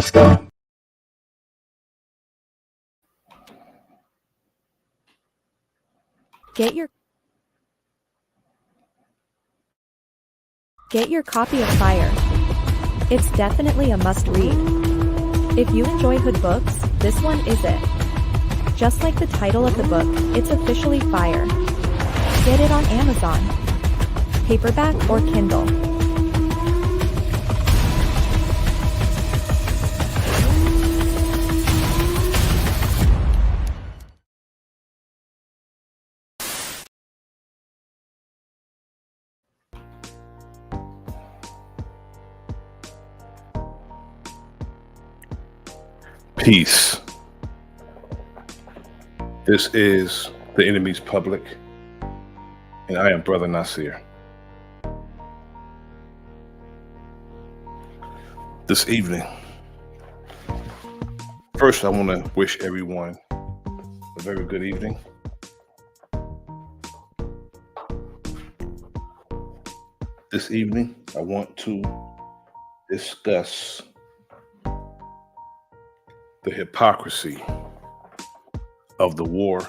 Let's go. Get your copy of Fire. It's definitely a must-read. If you enjoy hood books, this one is it. Just like the title of the book, it's officially Fire. Get it on Amazon, paperback or Kindle. Peace. This is The Enemy's Public, and I am Bro.Nasir. This evening, first I want to wish everyone a very good evening. This evening, I want to discuss the hypocrisy of the war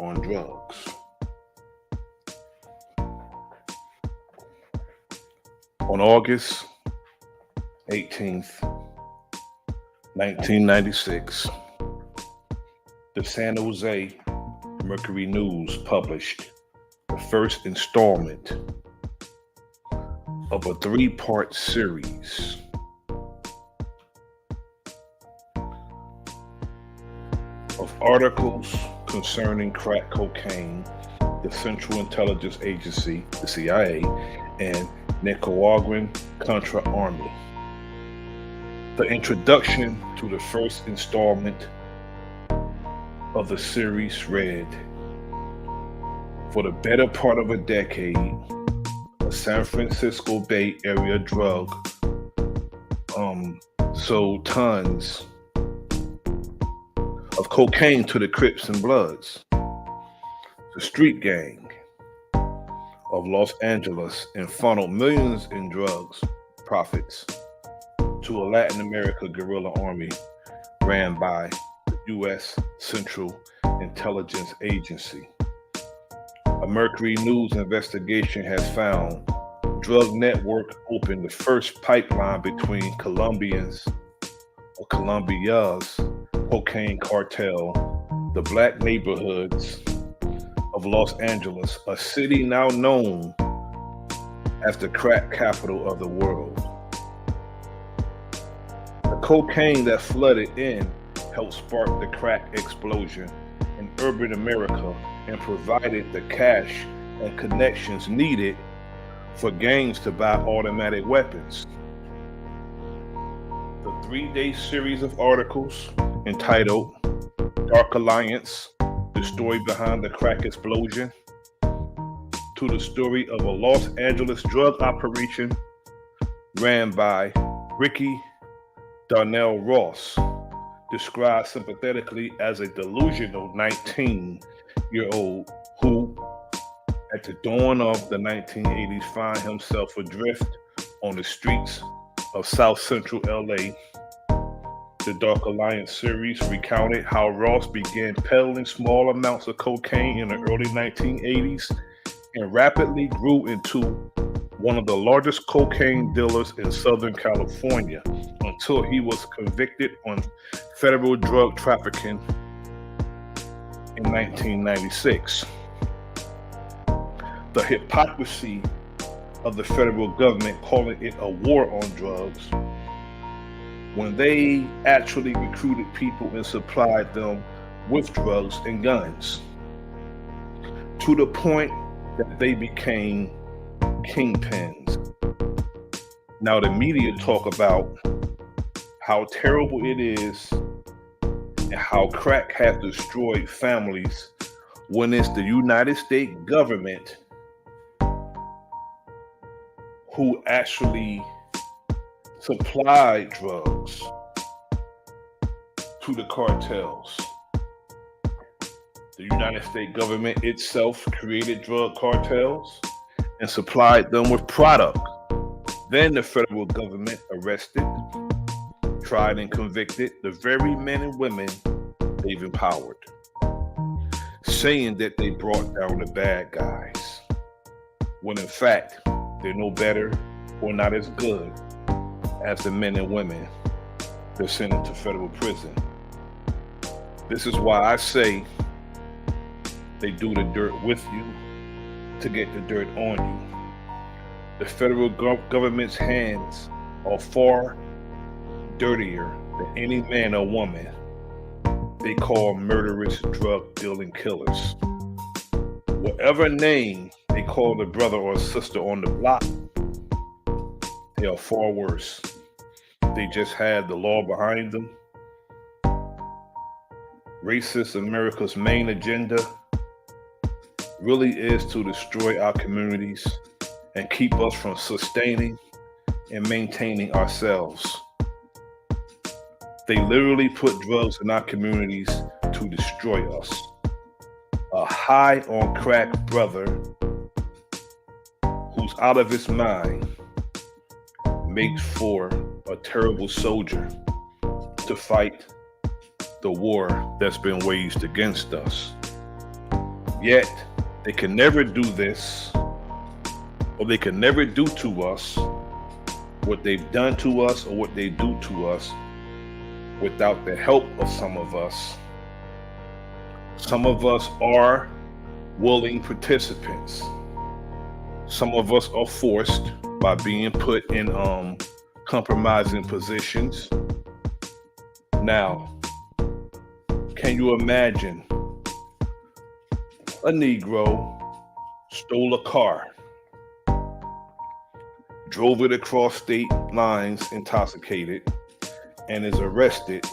on drugs. On August 18th, 1996, the San Jose Mercury News published the first installment of a three-part series of articles concerning crack cocaine, the Central Intelligence Agency, the CIA, and Nicaraguan Contra Army. The introduction to the first installment of the series read, for the better part of a decade, a San Francisco Bay Area drug sold tons of cocaine to the Crips and Bloods, the street gang of Los Angeles, and funneled millions in drugs profits to a Latin America guerrilla army ran by the U.S. Central Intelligence Agency. A Mercury News investigation has found drug network opened the first pipeline between Colombia's cocaine cartel, the black neighborhoods of Los Angeles, a city now known as the crack capital of the world. The cocaine that flooded in helped spark the crack explosion in urban America and provided the cash and connections needed for gangs to buy automatic weapons. The 3-day series of articles entitled Dark Alliance, the story behind the crack explosion, to the story of a Los Angeles drug operation ran by Ricky Darnell Ross, described sympathetically as a delusional 19-year-old who, at the dawn of the 1980s, found himself adrift on the streets of South Central LA. The Dark Alliance series recounted how Ross began peddling small amounts of cocaine in the early 1980s and rapidly grew into one of the largest cocaine dealers in Southern California until he was convicted on federal drug trafficking in 1996. The hypocrisy of the federal government calling it a war on drugs when they actually recruited people and supplied them with drugs and guns, to the point that they became kingpins. Now the media talk about how terrible it is and how crack has destroyed families when it's the United States government who actually supplied drugs to the cartels. The United States government itself created drug cartels and supplied them with product. Then the federal government arrested, tried, and convicted the very men and women they've empowered, saying that they brought down the bad guys, when in fact, they're no better or not as good as the men and women they're sending to federal prison. This is why I say they do the dirt with you to get the dirt on you. The federal government's hands are far dirtier than any man or woman they call murderous drug dealing killers. Whatever name they call the brother or sister on the block, they are far worse. They just had the law behind them. Racist America's main agenda really is to destroy our communities and keep us from sustaining and maintaining ourselves. They literally put drugs in our communities to destroy us. A high on crack brother who's out of his mind makes for a terrible soldier to fight the war that's been waged against us. Yet, they can never do this, or they can never do to us what they've done to us or what they do to us without the help of some of us. Some of us are willing participants. Some of us are forced by being put in compromising positions. Now, can you imagine a Negro stole a car, drove it across state lines intoxicated, and is arrested,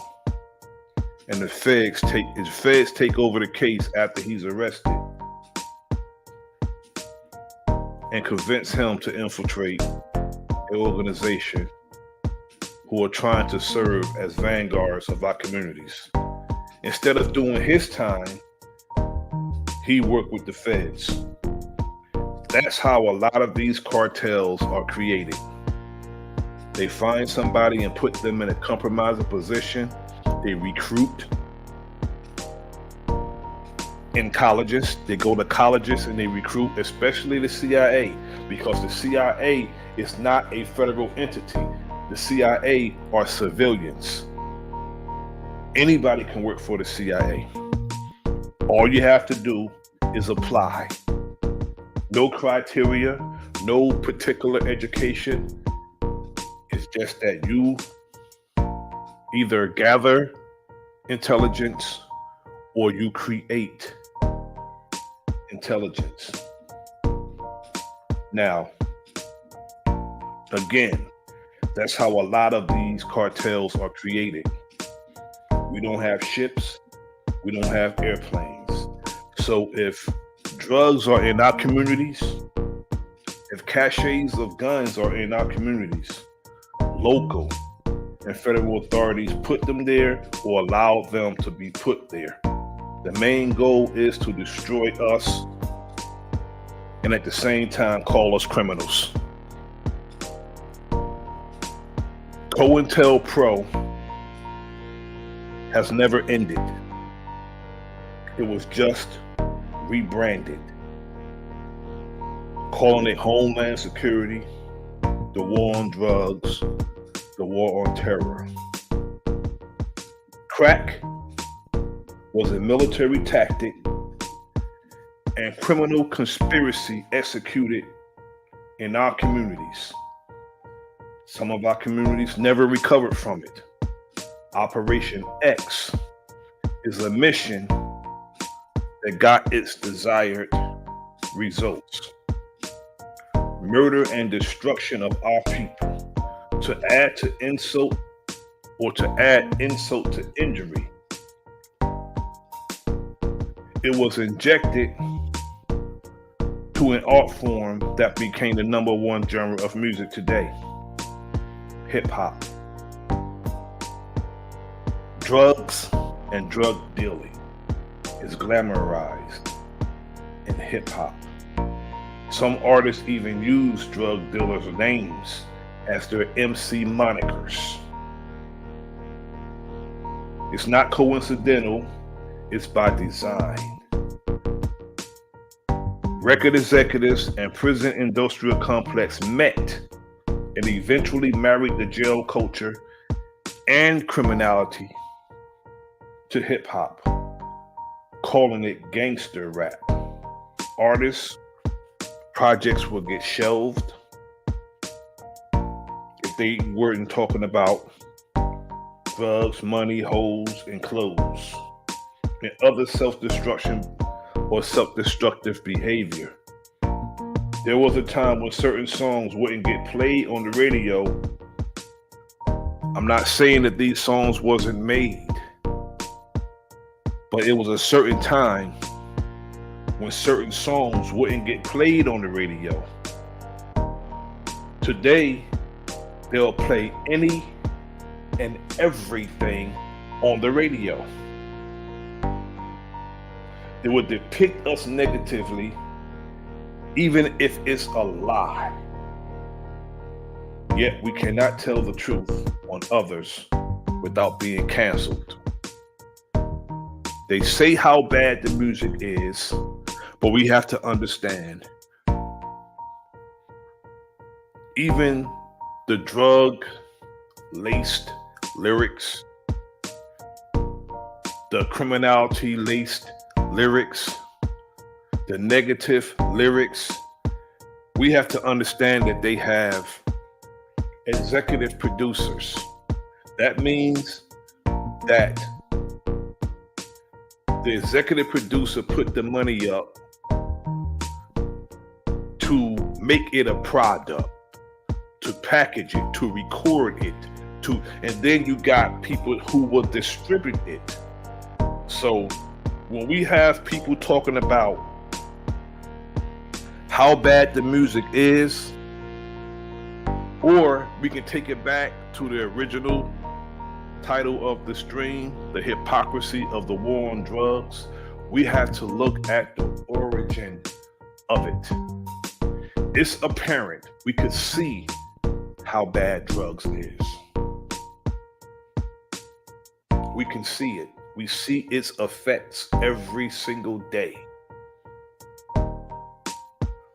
and the feds take over the case after he's arrested and convince him to infiltrate an organization who are trying to serve as vanguards of our communities. Instead of doing his time, he worked with the feds. That's how a lot of these cartels are created. They find somebody and put them in a compromising position. They recruit in colleges. They go to colleges and they recruit, especially the CIA, because the CIA is not a federal entity. The CIA are civilians. Anybody can work for the CIA. All you have to do is apply. No criteria, no particular education. It's just that you either gather intelligence or you create intelligence. Now, again, that's how a lot of these cartels are created. We don't have ships, we don't have airplanes. So if drugs are in our communities, if caches of guns are in our communities, local and federal authorities put them there or allow them to be put there. The main goal is to destroy us and at the same time call us criminals. COINTELPRO has never ended. It was just rebranded, calling it Homeland Security, the war on drugs, the war on terror. Crack was a military tactic and criminal conspiracy executed in our communities. Some of our communities never recovered from it. Operation X is a mission that got its desired results. Murder and destruction of our people. To add to insult or to add insult to injury, it was injected to an art form that became the #1 genre of music today, hip hop. Drugs and drug dealing is glamorized in hip hop. Some artists even use drug dealers' names as their MC monikers. It's not coincidental, it's by design. Record executives and prison industrial complex met and eventually married the jail culture and criminality to hip hop, calling it gangster rap. Artists, projects would get shelved if they weren't talking about drugs, money, hoes, and clothes, and other self-destruction or self-destructive behavior. There was a time when certain songs wouldn't get played on the radio. I'm not saying that these songs wasn't made, but it was a certain time when certain songs wouldn't get played on the radio. Today, they'll play any and everything on the radio. They would depict us negatively, even if it's a lie. Yet we cannot tell the truth on others without being canceled. They say how bad the music is, but we have to understand, even the drug-laced lyrics, the criminality-laced lyrics, the negative lyrics, we have to understand that they have executive producers. That means that the executive producer put the money up to make it a product, to package it, to record it, and then you got people who will distribute it. So when we have people talking about how bad the music is, or we can take it back to the original title of the stream, The Hypocrisy of the War on Drugs, we have to look at the origin of it. It's apparent. We could see how bad drugs is. We can see it. We see its effects every single day.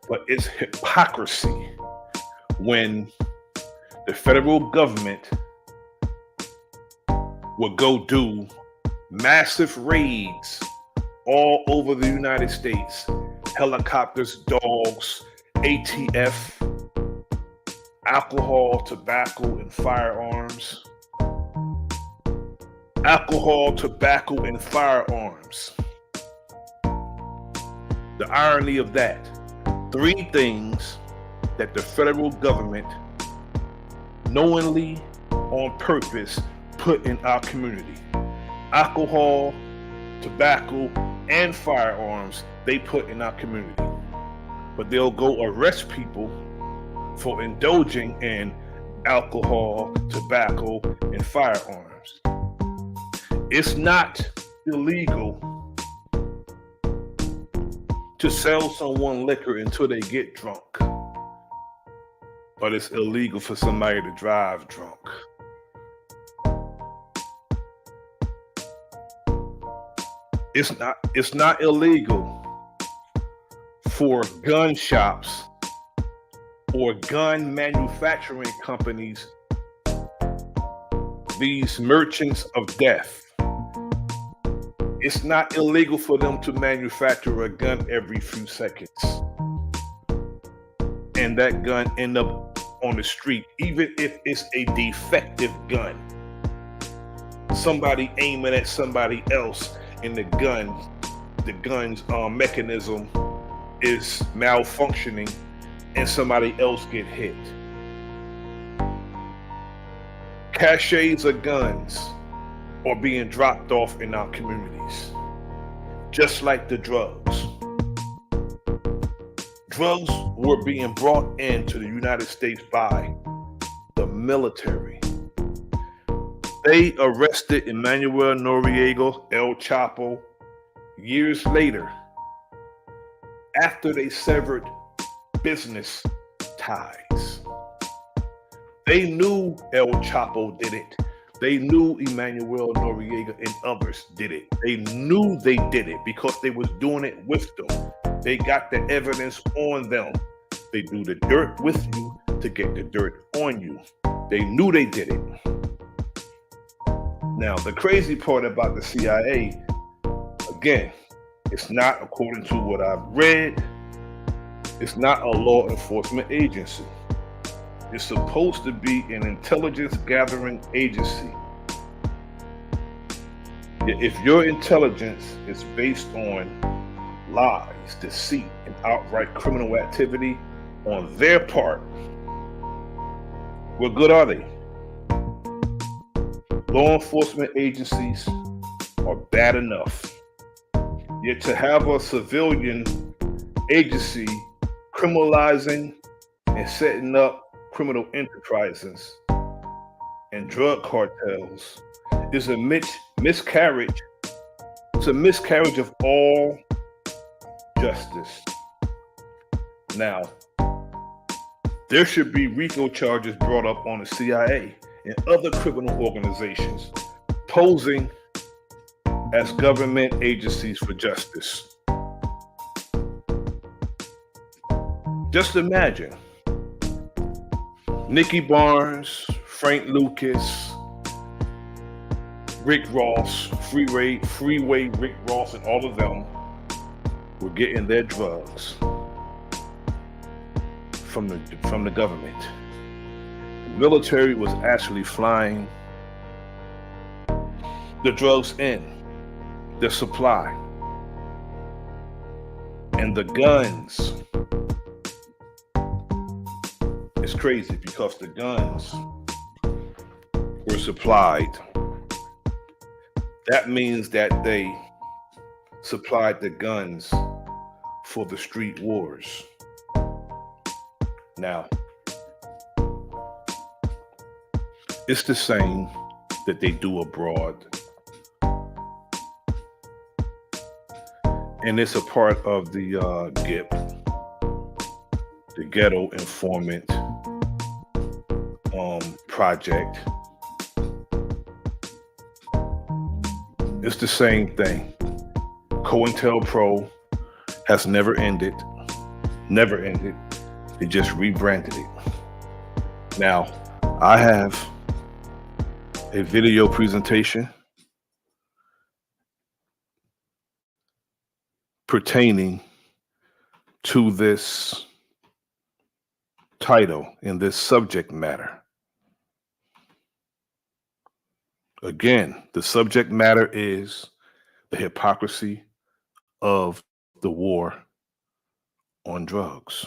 But it's hypocrisy when the federal government would go do massive raids all over the United States, helicopters, dogs, ATF, alcohol, tobacco, and firearms. Alcohol, tobacco, and firearms. The irony of that, 3 things that the federal government knowingly, on purpose, put in our community. Alcohol, tobacco, and firearms they put in our community. But they'll go arrest people for indulging in alcohol, tobacco, and firearms. It's not illegal to sell someone liquor until they get drunk, but it's illegal for somebody to drive drunk. It's not illegal for gun shops or gun manufacturing companies, these merchants of death. It's not illegal for them to manufacture a gun every few seconds, and that gun end up on the street, even if it's a defective gun. Somebody aiming at somebody else, and the gun's mechanism is malfunctioning, and somebody else get hit. Caches of guns are being dropped off in our communities, just like the drugs. Drugs were being brought into the United States by the military. They arrested Emmanuel Noriega, El Chapo, years later, after they severed business ties. They knew El Chapo did it They knew Emmanuel Noriega and others did it. They knew they did it because they was doing it with them. They got the evidence on them. They do the dirt with you to get the dirt on you. They knew they did it. Now, the crazy part about the CIA, again, it's not, according to what I've read, it's not a law enforcement agency. It's supposed to be an intelligence gathering agency. Yet if your intelligence is based on lies, deceit, and outright criminal activity on their part, what good are they? Law enforcement agencies are bad enough. Yet to have a civilian agency criminalizing and setting up criminal enterprises and drug cartels is a miscarriage. It's a miscarriage of all justice. Now, there should be RICO charges brought up on the CIA and other criminal organizations posing as government agencies for justice. Just imagine Nicky Barnes, Frank Lucas, Rick Ross, Freeway Rick Ross, and all of them were getting their drugs from the government. The military was actually flying the drugs in, the supply, and the guns. It's crazy because the guns were supplied. That means that they supplied the guns for the street wars. Now, it's the same that they do abroad. And it's a part of the GIP, the Ghetto Informant Project. It's the same thing. COINTELPRO has never ended. They just rebranded it. Now, I have a video presentation pertaining to this title and this subject matter. Again, the subject matter is the hypocrisy of the war on drugs.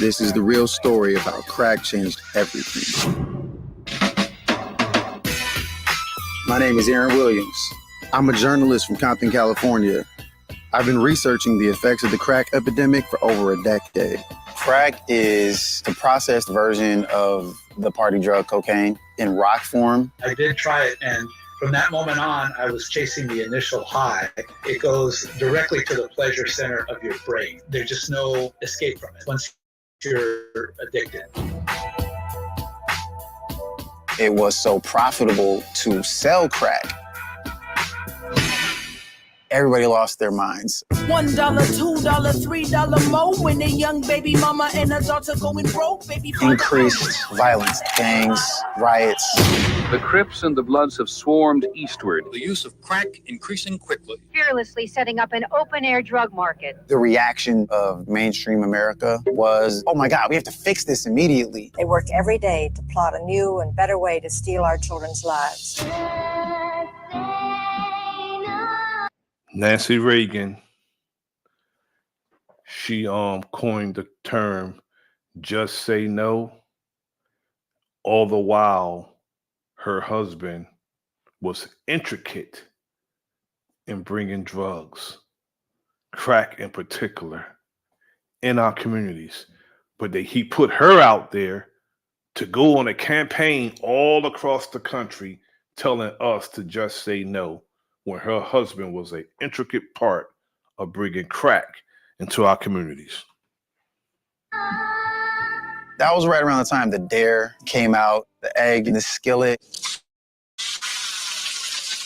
This is the real story of how crack changed everything. My name is Aaron Williams. I'm a journalist from Compton, California. I've been researching the effects of the crack epidemic for over a decade. Crack is the processed version of the party drug cocaine in rock form. I did try it, and from that moment on, I was chasing the initial high. It goes directly to the pleasure center of your brain. There's just no escape from it once you're addicted. It was so profitable to sell crack. Everybody lost their minds. $1, $2, $3 more when a young baby mama and a daughter going broke, baby. Increased violence, gangs, riots. The Crips and the Bloods have swarmed eastward. The use of crack increasing quickly. Fearlessly setting up an open-air drug market. The reaction of mainstream America was, oh my God, we have to fix this immediately. They work every day to plot a new and better way to steal our children's lives. Nancy Reagan, she coined the term "just say no." All the while, her husband was intricate in bringing drugs, crack in particular, in our communities. But he put her out there to go on a campaign all across the country telling us to just say no when her husband was an intricate part of bringing crack into our communities. That was right around the time the Dare came out, the egg in the skillet.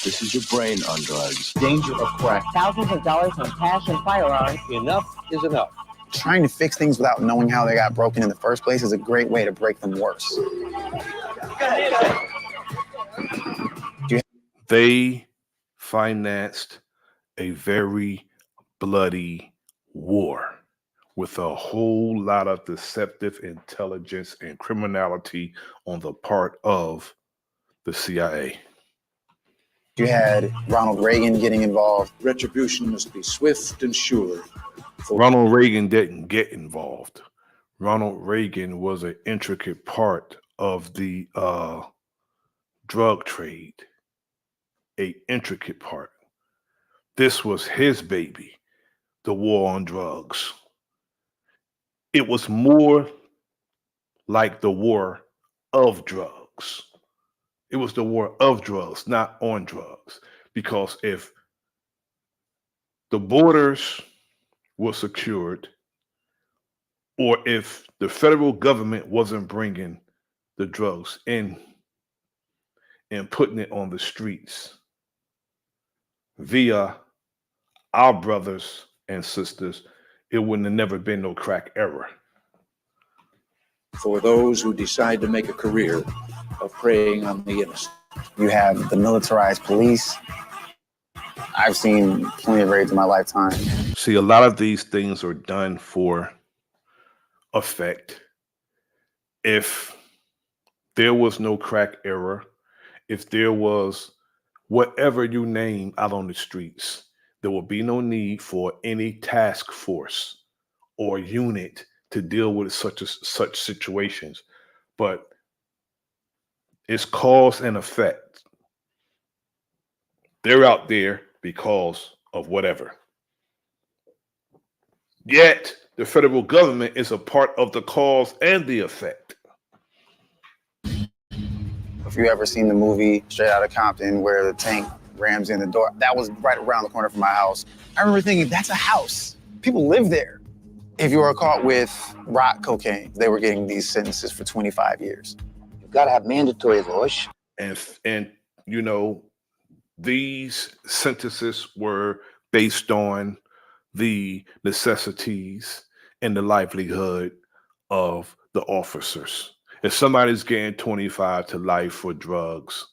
This is your brain on drugs. Danger of crack. Thousands of dollars on cash and firearms. Enough is enough. Trying to fix things without knowing how they got broken in the first place is a great way to break them worse. They financed a very bloody war with a whole lot of deceptive intelligence and criminality on the part of the CIA. You had Ronald Reagan getting involved. Retribution must be swift and sure. Ronald Reagan didn't get involved. Ronald Reagan was an intricate part of the drug trade, an intricate part. This was his baby, the war on drugs. It was more like the war of drugs. It was the war of drugs, not on drugs. Because if the borders were secured, or if the federal government wasn't bringing the drugs in and putting it on the streets via our brothers and sisters, it wouldn't have never been no crack era. For those who decide to make a career of preying on the innocent. You have the militarized police. I've seen plenty of raids in my lifetime. See, a lot of these things are done for effect. If there was no crack era, if there was whatever you name out on the streets, there will be no need for any task force or unit to deal with such situations. But it's cause and effect. They're out there because of whatever. Yet the federal government is a part of the cause and the effect. If you ever seen the movie Straight Outta Compton where the tank rams in the door, that was right around the corner from my house. I remember thinking, that's a house. People live there. If you were caught with rock cocaine, they were getting these sentences for 25 years. You've got to have mandatory laws. And you know, these sentences were based on the necessities and the livelihood of the officers. If somebody's getting 25 to life for drugs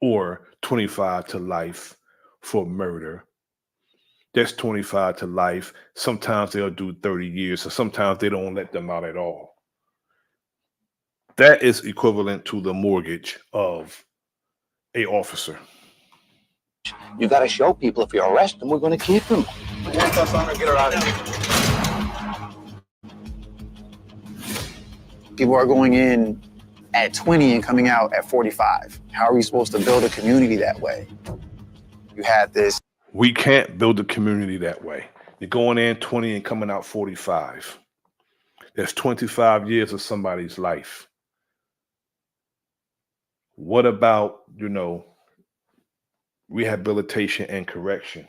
or 25 to life for murder, that's 25 to life. Sometimes they'll do 30 years, or sometimes they don't let them out at all. That is equivalent to the mortgage of an officer. You got to show people if you arrest them, we're going to keep them. Get her out of here. People are going in at 20 and coming out at 45. How are we supposed to build a community that way? You had this. We can't build a community that way. You're going in 20 and coming out 45. That's 25 years of somebody's life. What about, rehabilitation and correction?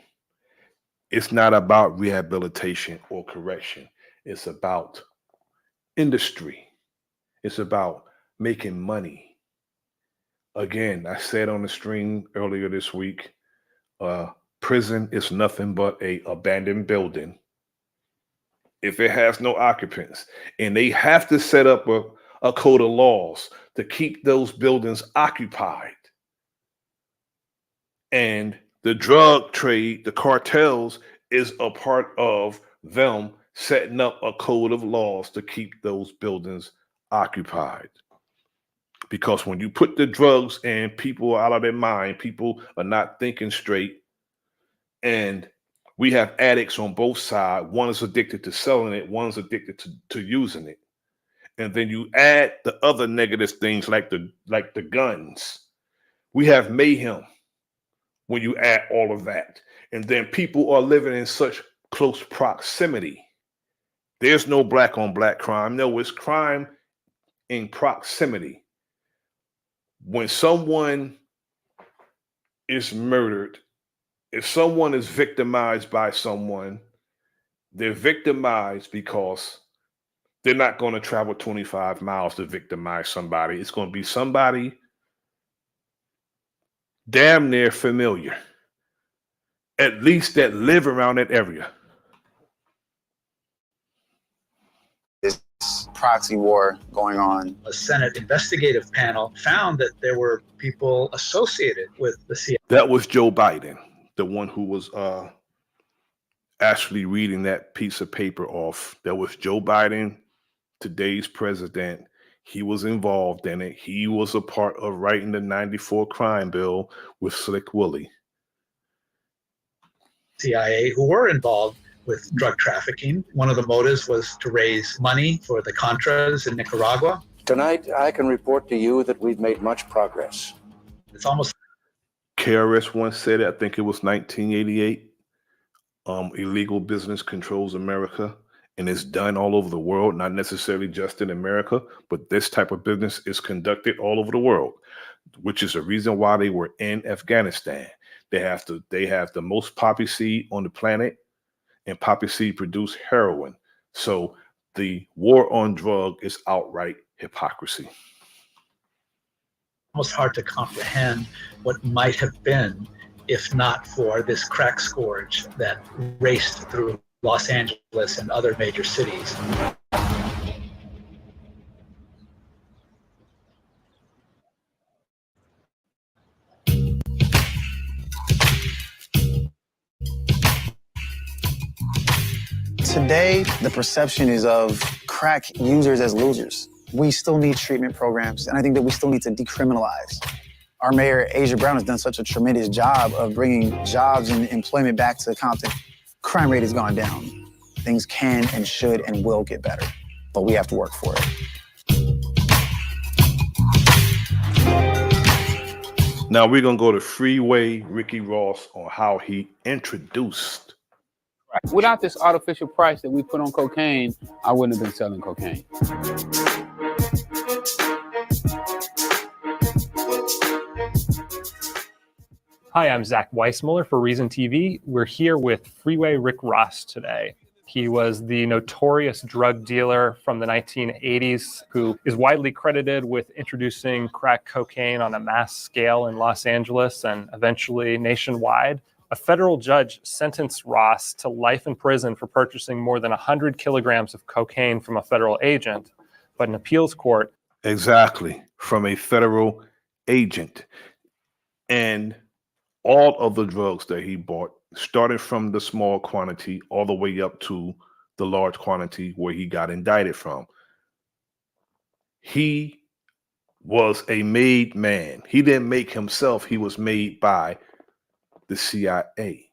It's not about rehabilitation or correction. It's about industry. It's about making money. Again, I said on the stream earlier this week, prison is nothing but an abandoned building if it has no occupants. And they have to set up a code of laws to keep those buildings occupied. And the drug trade, the cartels, is a part of them setting up a code of laws to keep those buildings occupied. Because when you put the drugs in, people are out of their mind, people are not thinking straight. And we have addicts on both sides. One is addicted to selling it, one's addicted to using it. And then you add the other negative things like the guns. We have mayhem when you add all of that. And then people are living in such close proximity There's no black on black crime. No, it's crime in proximity. When someone is murdered, if someone is victimized by someone, they're victimized because they're not going to travel 25 miles to victimize somebody. It's going to be somebody damn near familiar, at least that live around that area. This proxy war going on. A Senate investigative panel found that there were people associated with the CIA. That was Joe Biden, the one who was actually reading that piece of paper off. That was Joe Biden, today's president. He was involved in it. He was a part of writing the 94 crime bill with Slick Willie. CIA who were involved with drug trafficking. One of the motives was to raise money for the Contras in Nicaragua. Tonight, I can report to you that we've made much progress. It's almost... KRS once said it, I think it was 1988, illegal business controls America, and it's done all over the world, not necessarily just in America, but this type of business is conducted all over the world, which is the reason why they were in Afghanistan. They have the most poppy seed on the planet, and poppy seed produce heroin. So the war on drug is outright hypocrisy. Almost hard to comprehend what might have been if not for this crack scourge that raced through Los Angeles and other major cities. Today, the perception is of crack users as losers. We still need treatment programs, and I think that we still need to decriminalize. Our mayor, Asia Brown, has done such a tremendous job of bringing jobs and employment back to Compton. Crime rate has gone down. Things can and should and will get better, but we have to work for it. Now we're going to go to Freeway Ricky Ross on how he introduced. Without this artificial price that we put on cocaine, I wouldn't have been selling cocaine. Hi, I'm Zach Weissmuller for Reason TV. We're here with Freeway Rick Ross today. He was the notorious drug dealer from the 1980s who is widely credited with introducing crack cocaine on a mass scale in Los Angeles and eventually nationwide. A federal judge sentenced Ross to life in prison for purchasing more than 100 kilograms of cocaine from a federal agent, but an appeals court... Exactly, from a federal agent. And all of the drugs that he bought, started from the small quantity all the way up to the large quantity where he got indicted from. He was a made man. He didn't make himself. He was made by the CIA.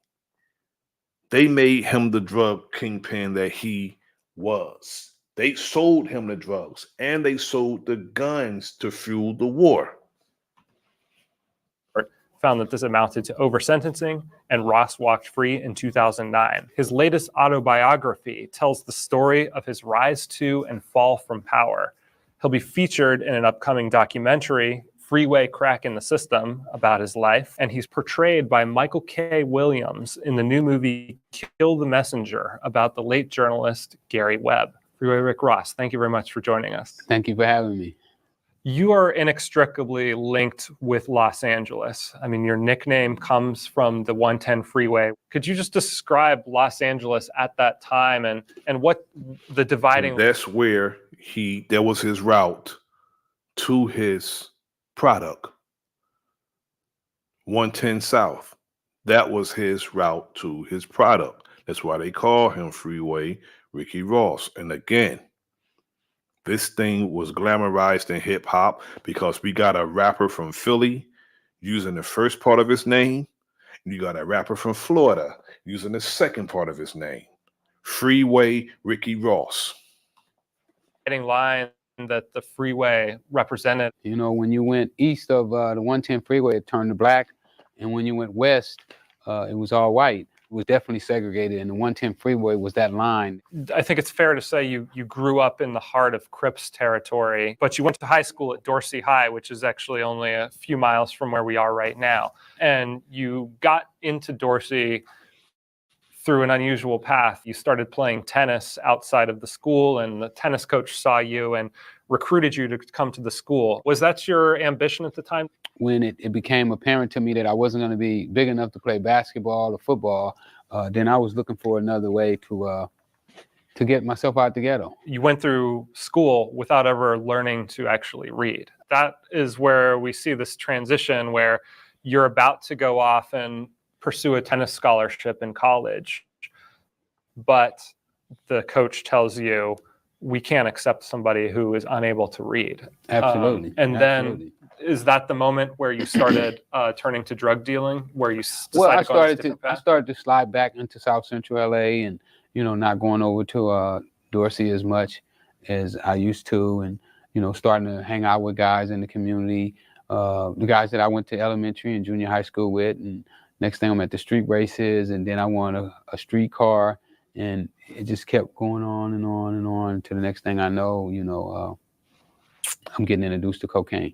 They made him the drug kingpin that he was. They sold him the drugs and they sold the guns to fuel the war. Found that this amounted to over-sentencing, and Ross walked free in 2009. His latest autobiography tells the story of his rise to and fall from power. He'll be featured in an upcoming documentary, Freeway Crack in the System, about his life, and he's portrayed by Michael K. Williams in the new movie Kill the Messenger about the late journalist Gary Webb. Freeway Rick Ross, thank you very much for joining us. Thank you for having me. You are inextricably linked with Los Angeles. I mean, your nickname comes from the 110 freeway. Could you just describe Los Angeles at that time and what the dividing... That's where that was his route to his product. 110 South. That was his route to his product. That's why they call him Freeway Ricky Ross. And again, this thing was glamorized in hip hop because we got a rapper from Philly using the first part of his name. And you got a rapper from Florida using the second part of his name. Freeway Ricky Ross. Line that the freeway represented. You know, when you went east of the 110 freeway, it turned to black. And when you went west, it was all white. was definitely segregated, and the 110 freeway was that line. I think it's fair to say you grew up in the heart of Crips territory, but you went to high school at Dorsey High, which is actually only a few miles from where we are right now. And you got into Dorsey through an unusual path. You started playing tennis outside of the school, and the tennis coach saw you and recruited you to come to the school. Was that your ambition at the time? When it became apparent to me that I wasn't going to be big enough to play basketball or football, then I was looking for another way to get myself out the ghetto. You went through school without ever learning to actually read. That is where we see this transition where you're about to go off and pursue a tennis scholarship in college, but the coach tells you, we can't accept somebody who is unable to read. Absolutely. Then is that the moment where you started turning to drug dealing, where you I started to slide back into South Central LA, and not going over to Dorsey as much as I used to, and starting to hang out with guys in the community, the guys that I went to elementary and junior high school with, and next thing I'm at the street races, and then I won a street car, and it just kept going on and on and on to the next thing I know, I'm getting introduced to cocaine.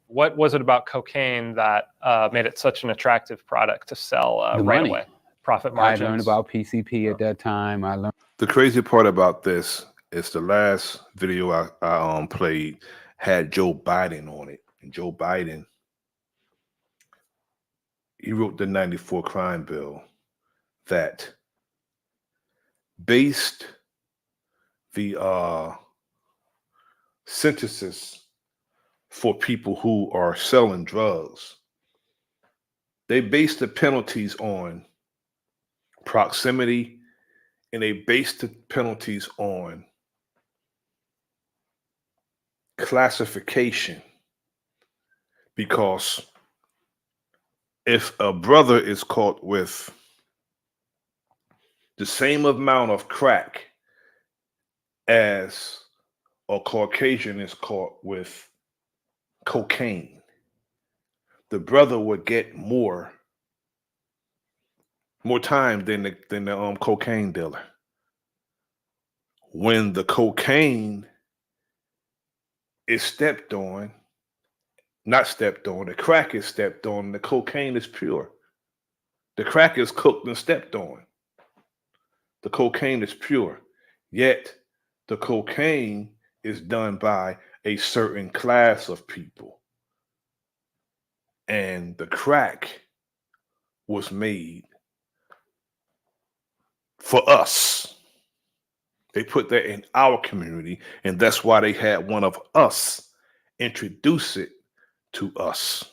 What was it about cocaine that made it such an attractive product to sell right away? Profit margins. I learned about PCP at that time. The crazy part about this is the last video I played had Joe Biden on it, and Joe Biden, he wrote the '94 crime bill that based the sentences for people who are selling drugs. They base the penalties on proximity, and they base the penalties on classification. Because if a brother is caught with the same amount of crack as a Caucasian is caught with cocaine, the brother would get more time than the cocaine dealer. When the cocaine is stepped on, not stepped on, the crack is stepped on, the cocaine is pure. The crack is cooked and stepped on. The cocaine is pure. Yet the cocaine is done by a certain class of people. And the crack was made for us. They put that in our community, and that's why they had one of us introduce it to us.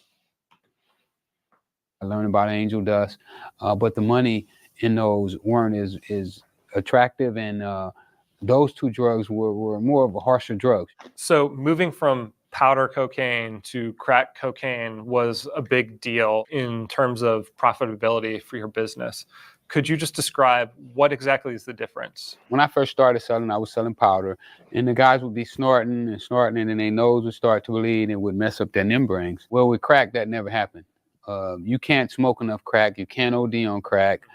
I learned about angel dust, but the money in those weren't as attractive, and those two drugs were more of a harsher drugs. So moving from powder cocaine to crack cocaine was a big deal in terms of profitability for your business. Could you just describe what exactly is the difference? When I first started selling, I was selling powder, and the guys would be snorting, and then their nose would start to bleed and would mess up their membranes. Well, with crack, that never happened. You can't smoke enough crack. You can't OD on crack.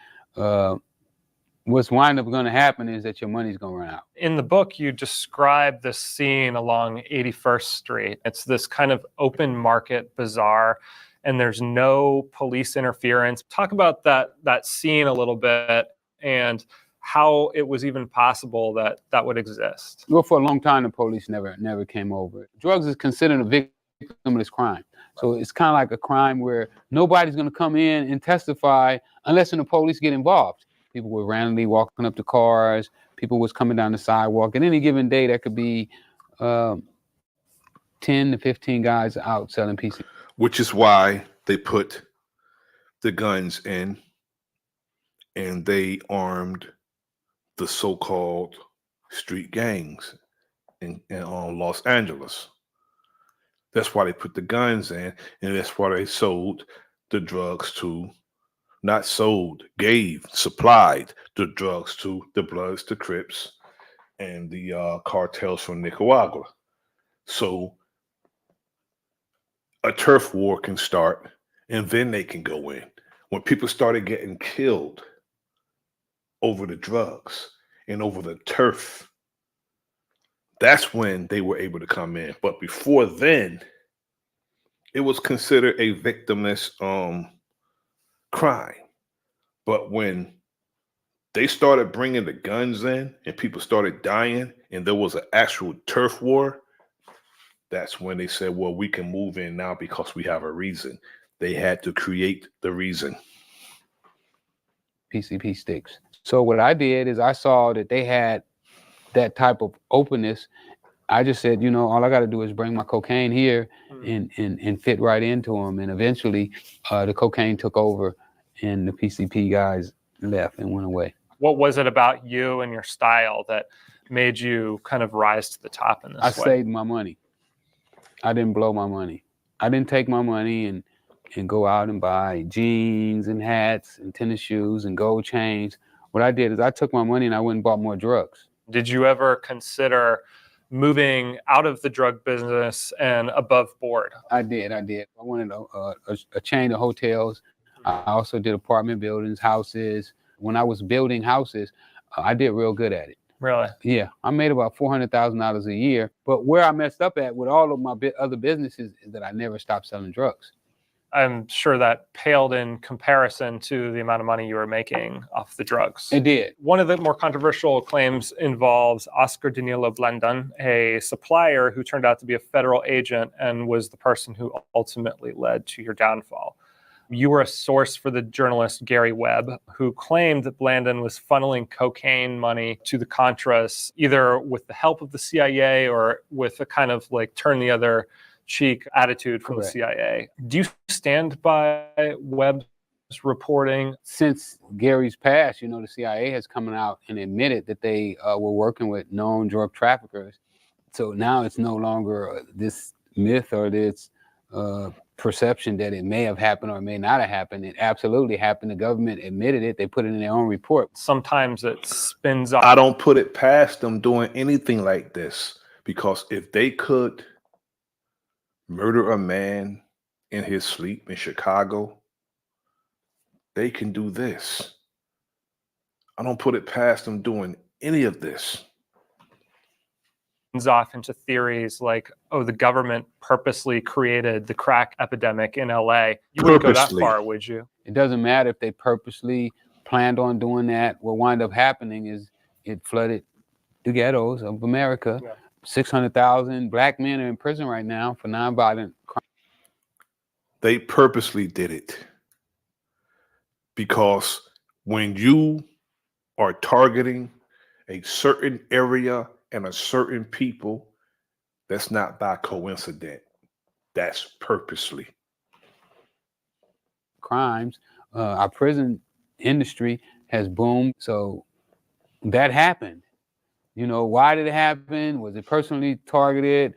What's wind up going to happen is that your money's going to run out. In the book, you describe this scene along 81st Street. It's this kind of open market bazaar, and there's no police interference. Talk about that scene a little bit and how it was even possible that would exist. Well, for a long time, the police never came over. Drugs is considered a victimless crime. So it's kind of like a crime where nobody's going to come in and testify unless the police get involved. People were randomly walking up to cars. People was coming down the sidewalk. At any given day, there could be 10 to 15 guys out selling PC. Which is why they put the guns in, and they armed the so-called street gangs in Los Angeles. That's why they put the guns in, and that's why they sold the drugs to, not sold, gave, supplied the drugs to the Bloods, the Crips, and the cartels from Nicaragua. So a turf war can start, and then they can go in. When people started getting killed over the drugs and over the turf. That's when they were able to come in. But before then, it was considered a victimless crime. But when they started bringing the guns in and people started dying and there was an actual turf war, that's when they said, well, we can move in now because we have a reason. They had to create the reason. PCP sticks. So what I did is I saw that they had that type of openness. I just said, you know, all I got to do is bring my cocaine here and fit right into them. And eventually the cocaine took over and the PCP guys left and went away. What was it about you and your style that made you kind of rise to the top in this way? I saved my money. I didn't blow my money. I didn't take my money and go out and buy jeans and hats and tennis shoes and gold chains. What I did is I took my money and I went and bought more drugs. Did you ever consider moving out of the drug business and above board? I did. I wanted a chain of hotels. I also did apartment buildings, houses. When I was building houses, I did real good at it. Really? Yeah, I made about $400,000 a year. But where I messed up at with all of my other businesses is that I never stopped selling drugs. I'm sure that paled in comparison to the amount of money you were making off the drugs. It did. One of the more controversial claims involves Oscar Danilo Blandon, a supplier who turned out to be a federal agent and was the person who ultimately led to your downfall. You were a source for the journalist Gary Webb, who claimed that Blandon was funneling cocaine money to the Contras, either with the help of the CIA or with a kind of like turn the other cheek attitude from Correct. the CIA. Do you stand by Webb's reporting? Since Gary's passed, you know, the CIA has come out and admitted that they were working with known drug traffickers. So now it's no longer this myth or this perception that it may have happened or it may not have happened. It absolutely happened. The government admitted it. They put it in their own report. Sometimes it spins off. I don't put it past them doing anything like this, because if they could murder a man in his sleep in Chicago, they can do this. I don't put it past them doing any of this. Off into theories like, oh, the government purposely created the crack epidemic in LA. You wouldn't go that far, would you? It doesn't matter if they purposely planned on doing that. What wound up happening is it flooded the ghettos of America. Yeah. 600,000 black men are in prison right now for nonviolent crime. They purposely did it because when you are targeting a certain area and a certain people, that's not by coincidence. That's purposely. Crimes, our prison industry has boomed. So that happened. You know, why did it happen? Was it personally targeted?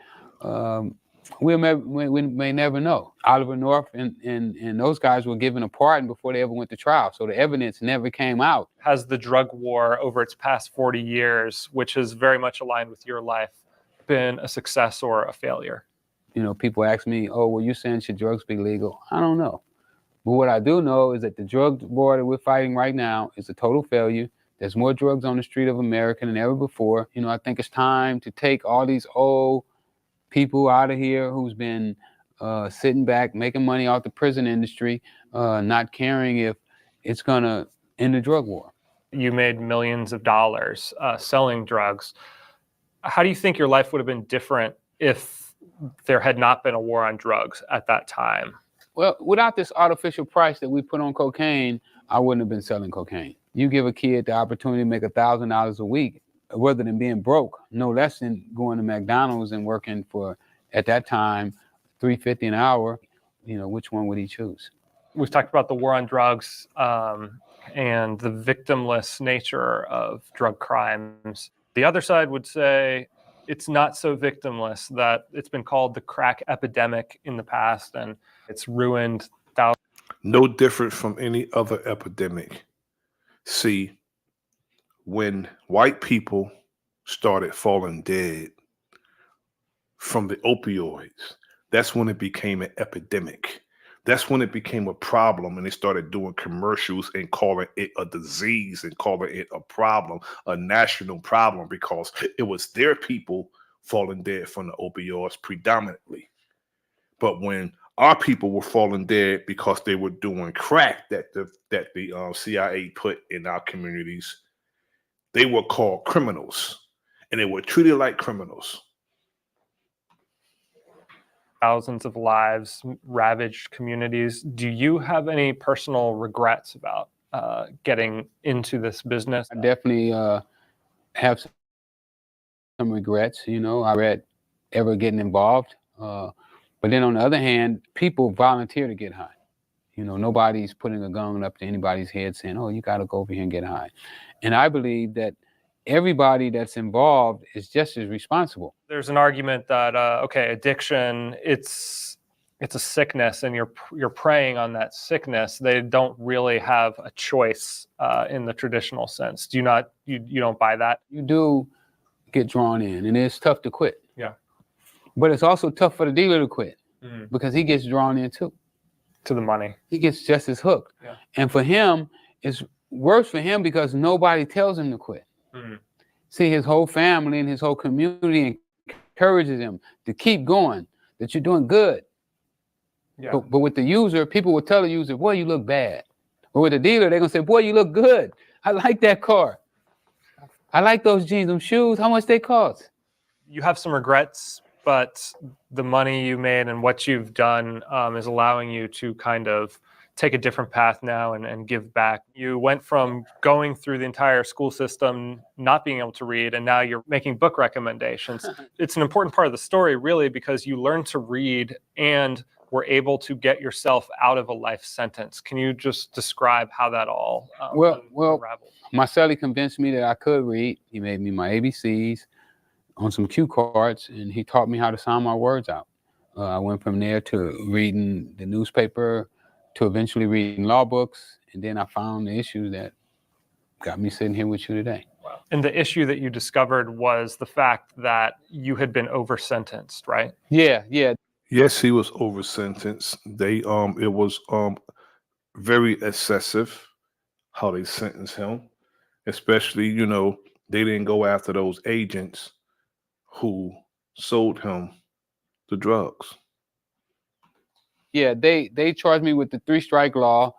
We may never know. Oliver North and those guys were given a pardon before they ever went to trial. So the evidence never came out. Has the drug war over its past 40 years, which is very much aligned with your life, been a success or a failure? You know, people ask me, oh, well, you're saying should drugs be legal? I don't know. But what I do know is that the drug war that we're fighting right now is a total failure. There's more drugs on the street of America than ever before. You know, I think it's time to take all these old people out of here who's been sitting back, making money off the prison industry, not caring if it's going to end the drug war. You made millions of dollars selling drugs. How do you think your life would have been different if there had not been a war on drugs at that time? Well, without this artificial price that we put on cocaine, I wouldn't have been selling cocaine. You give a kid the opportunity to make $1,000 a week, rather than being broke, no less than going to McDonald's and working for, at that time, $3.50 an hour. You know, which one would he choose? We've talked about the war on drugs and the victimless nature of drug crimes. The other side would say it's not so victimless, that it's been called the crack epidemic in the past and it's ruined thousands. No different from any other epidemic. See, when white people started falling dead from the opioids, that's when it became an epidemic. That's when it became a problem, and they started doing commercials and calling it a disease and calling it a problem, a national problem, because it was their people falling dead from the opioids predominantly. But when our people were falling dead because they were doing crack that the CIA put in our communities, they were called criminals, and they were treated like criminals. Thousands of lives, ravaged communities. Do you have any personal regrets about getting into this business? I definitely have some regrets. You know, I regret ever getting involved. But then on the other hand, people volunteer to get high. You know, nobody's putting a gun up to anybody's head saying, "Oh, you got to go over here and get high." And I believe that everybody that's involved is just as responsible. There's an argument that addiction, it's a sickness, and you're preying on that sickness. They don't really have a choice in the traditional sense. Do you not? You don't buy that? You do get drawn in, and it's tough to quit. Yeah. But it's also tough for the dealer to quit because he gets drawn in too. To the money. He gets just as hooked. Yeah. And for him, it's worse for him because nobody tells him to quit. See, his whole family and his whole community encourages him to keep going, that you're doing good. Yeah. But with the user, people will tell the user, "Boy, you look bad." But with the dealer, they're going to say, "Boy, you look good. I like that car. I like those jeans, them shoes. How much they cost?" You have some regrets, but the money you made and what you've done is allowing you to kind of take a different path now and give back. You went from going through the entire school system, not being able to read, and now you're making book recommendations. It's an important part of the story, really, because you learned to read and were able to get yourself out of a life sentence. Can you just describe how that all unraveled? Marcelli convinced me that I could read. He made me my ABCs on some cue cards, and he taught me how to sound my words out. I went from there to reading the newspaper, to eventually reading law books, and then I found the issue that got me sitting here with you today. Wow. And the issue that you discovered was the fact that you had been over-sentenced, right? Yeah. Yes, he was over-sentenced. It was very excessive how they sentenced him, especially, you know, they didn't go after those agents who sold him the drugs. Yeah, they charged me with the 3-strike law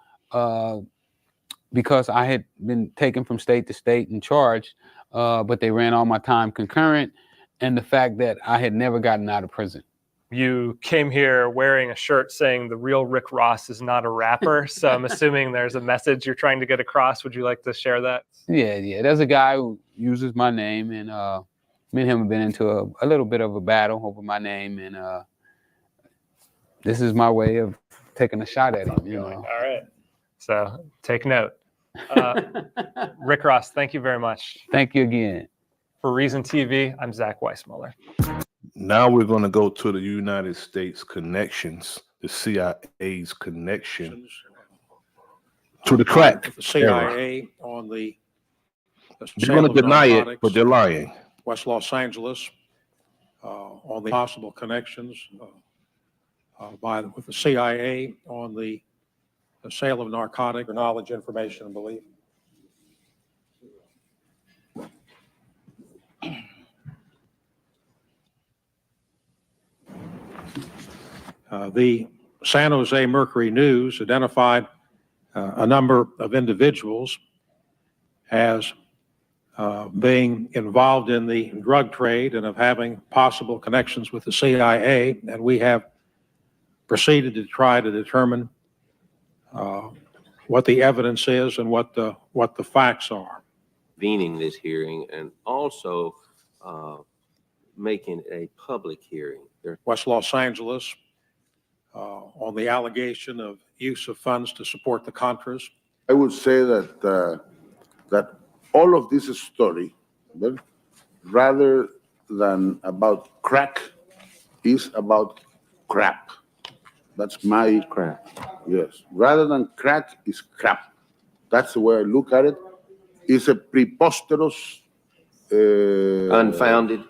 because I had been taken from state to state and charged, but they ran all my time concurrent, and the fact that I had never gotten out of prison. You came here wearing a shirt saying the real Rick Ross is not a rapper, so I'm assuming there's a message you're trying to get across. Would you like to share that? Yeah. There's a guy who uses my name, and me and him have been into a little bit of a battle over my name, and this is my way of taking a shot at him. You know? All right. So take note. Rick Ross, thank you very much. Thank you again. For Reason TV, I'm Zach Weissmuller. Now we're going to go to the United States connections, the CIA's connection to the crack. The CIA on the They're going to deny it, but they're lying. West Los Angeles, on the possible connections with the CIA on the sale of narcotic or knowledge, information, and belief. The San Jose Mercury News identified a number of individuals as being involved in the drug trade and of having possible connections with the CIA, and we have proceeded to try to determine what the evidence is and what the facts are. Convening this hearing and also making a public hearing. West Los Angeles, on the allegation of use of funds to support the Contras. I would say that all of this story, rather than about crack, is about crap. That's my crap. Yes. Rather than crack, is crap. That's the way I look at it. It's a preposterous, unfounded,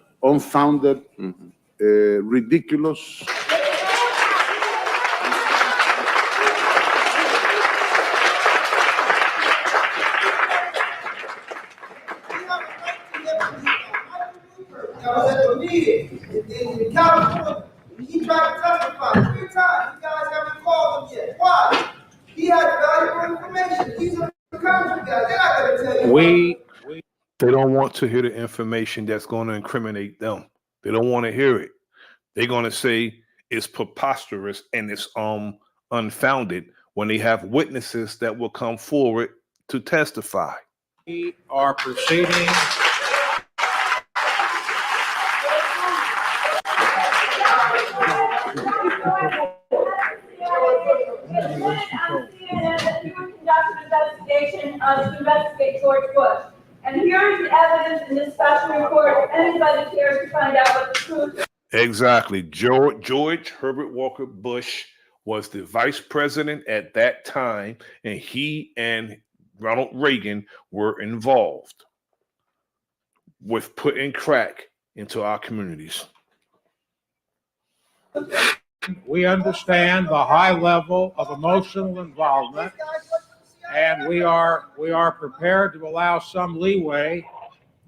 ridiculous in California. He tried to testify 3 times. You guys haven't called him yet. Why? He has valuable information. These are the country guys. They're not going to tell you. They don't want to hear the information that's going to incriminate them. They don't want to hear it. They're going to say it's preposterous and it's unfounded when they have witnesses that will come forward to testify. We are proceeding. To investigate George Bush. And here is the evidence in this special report if anybody cares to find out what the truth is. Exactly. George Herbert Walker Bush was the vice president at that time, and he and Ronald Reagan were involved with putting crack into our communities. We understand the high level of emotional involvement, and we are prepared to allow some leeway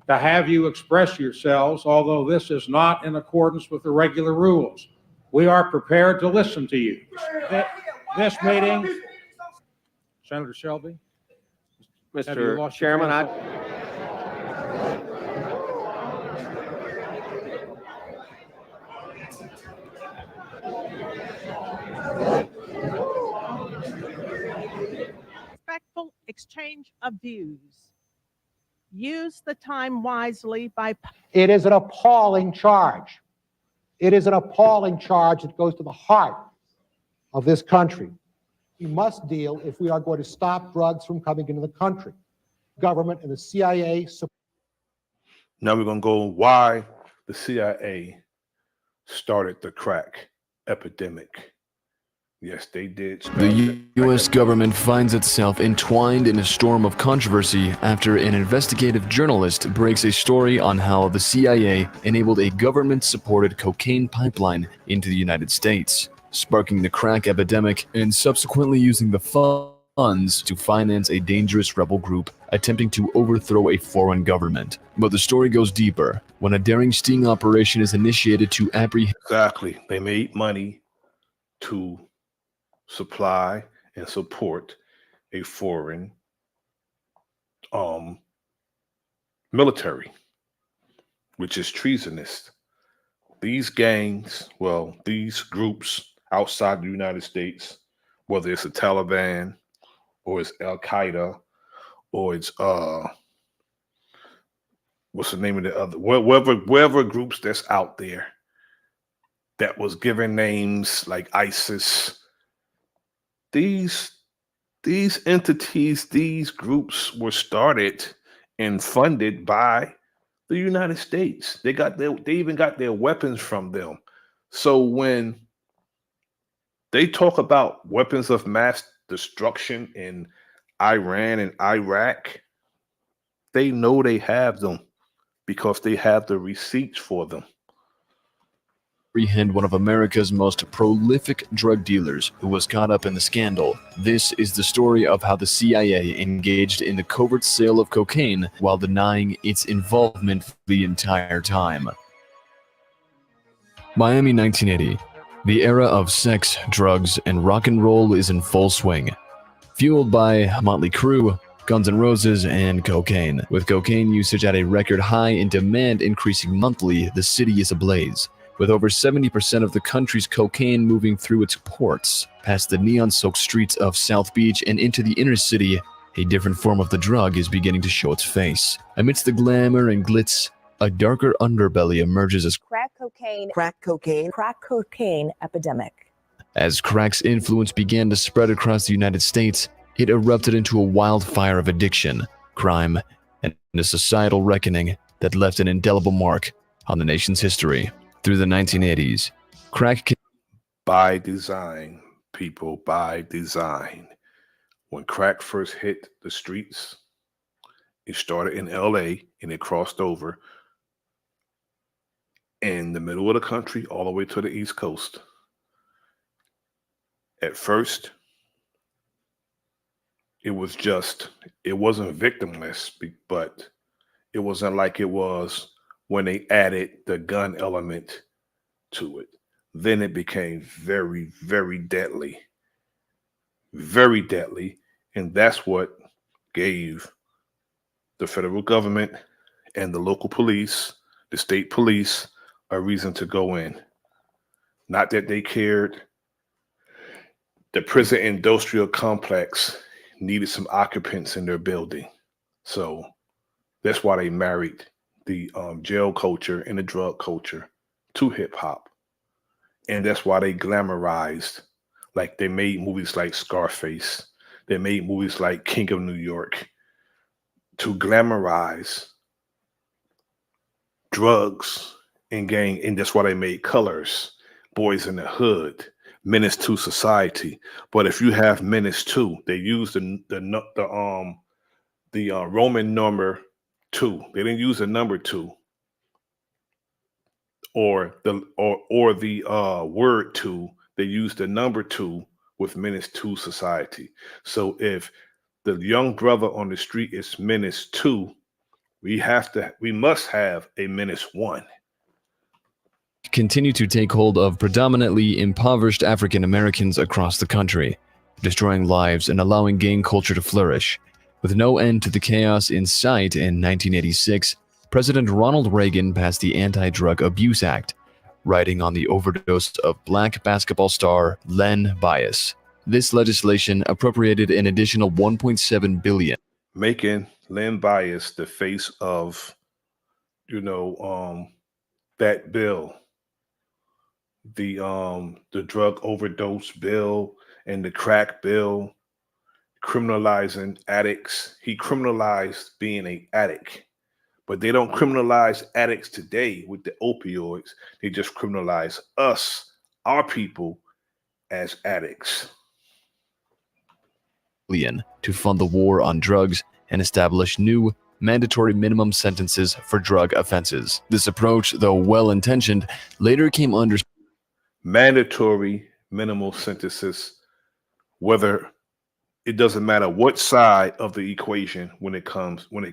to have you express yourselves, although this is not in accordance with the regular rules. We are prepared to listen to you. This meeting, Senator Shelby. Mr. Chairman, Respectful exchange of views. Use the time wisely by... It is an appalling charge. It is an appalling charge that goes to the heart of this country. We must deal if we are going to stop drugs from coming into the country. Government and the CIA... Now we're going to go why the CIA started the crack epidemic. Yes, they did. The U.S. government finds itself entwined in a storm of controversy after an investigative journalist breaks a story on how the CIA enabled a government-supported cocaine pipeline into the United States, sparking the crack epidemic and subsequently using the funds to finance a dangerous rebel group attempting to overthrow a foreign government. But the story goes deeper when a daring sting operation is initiated to apprehend... Exactly. They made money to supply and support a foreign military, which is treasonous. These gangs, well, these groups outside the United States, whether it's the Taliban or it's Al Qaeda or it's what's the name of the other, wherever groups that's out there that was given names like ISIS. These entities, these groups were started and funded by the United States. They even got their weapons from them. So when they talk about weapons of mass destruction in Iran and Iraq, they know they have them because they have the receipts for them. Apprehend one of America's most prolific drug dealers who was caught up in the scandal. This is the story of how the CIA engaged in the covert sale of cocaine while denying its involvement the entire time. Miami 1980. The era of sex, drugs, and rock and roll is in full swing. Fueled by Motley Crue, Guns N' Roses, and cocaine. With cocaine usage at a record high and demand increasing monthly, the city is ablaze. With over 70% of the country's cocaine moving through its ports, past the neon-soaked streets of South Beach and into the inner city, a different form of the drug is beginning to show its face. Amidst the glamour and glitz, a darker underbelly emerges as crack cocaine epidemic. As crack's influence began to spread across the United States, it erupted into a wildfire of addiction, crime, and a societal reckoning that left an indelible mark on the nation's history. Through the 1980s, crack... By design, people, by design. When crack first hit the streets, it started in LA and it crossed over in the middle of the country all the way to the East Coast. At first, it wasn't victimless, but it wasn't like it was when they added the gun element to it. Then it became very, very deadly. Very deadly. And that's what gave the federal government and the local police, the state police, a reason to go in. Not that they cared. The prison industrial complex needed some occupants in their building. So that's why they married the jail culture and the drug culture to hip hop. And that's why they glamorized, like they made movies like Scarface. They made movies like King of New York to glamorize drugs and gang. And that's why they made Colors, Boys in the Hood, Menace to Society. But if you have Menace 2, they use the Roman number 2. They didn't use the number 2 or the word 2. They used the number 2 with Menace to Society. So if the young brother on the street is Menace 2, we must have a Menace 1. Continue to take hold of predominantly impoverished African Americans across the country, destroying lives and allowing gang culture to flourish. With no end to the chaos in sight, in 1986, President Ronald Reagan passed the Anti-Drug Abuse Act, writing on the overdose of black basketball star Len Bias. This legislation appropriated an additional $1.7 billion, making Len Bias the face of, that bill, the drug overdose bill and the crack bill, criminalizing addicts. He criminalized being an addict, but they don't criminalize addicts today with the opioids. They just criminalize us, our people, as addicts. To fund the war on drugs and establish new mandatory minimum sentences for drug offenses. This approach, though well-intentioned, later came under mandatory minimal sentences, whether it doesn't matter what side of the equation when it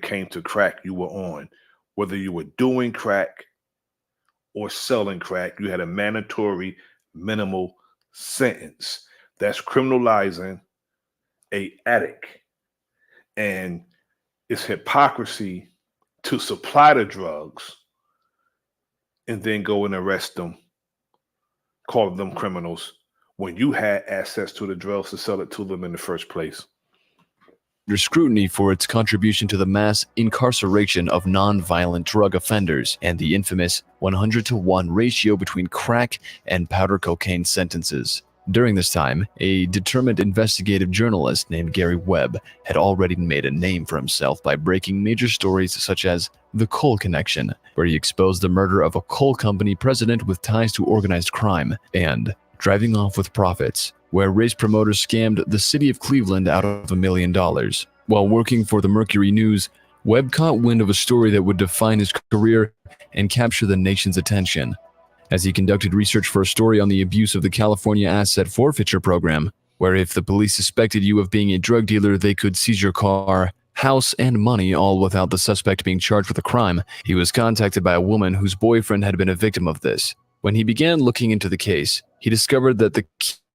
came to crack you were on, whether you were doing crack or selling crack, you had a mandatory minimal sentence. That's criminalizing a addict. And it's hypocrisy to supply the drugs and then go and arrest them, call them criminals, when you had access to the drugs to sell it to them in the first place. Under scrutiny for its contribution to the mass incarceration of non-violent drug offenders and the infamous 100-to-1 ratio between crack and powder cocaine sentences. During this time, a determined investigative journalist named Gary Webb had already made a name for himself by breaking major stories such as the Coal Connection, where he exposed the murder of a coal company president with ties to organized crime, and Driving Off with Profits, where race promoters scammed the city of Cleveland out of $1 million. While working for the Mercury News, Webb caught wind of a story that would define his career and capture the nation's attention. As he conducted research for a story on the abuse of the California Asset Forfeiture Program, where if the police suspected you of being a drug dealer, they could seize your car, house, and money, all without the suspect being charged with a crime, he was contacted by a woman whose boyfriend had been a victim of this. When he began looking into the case, he discovered that the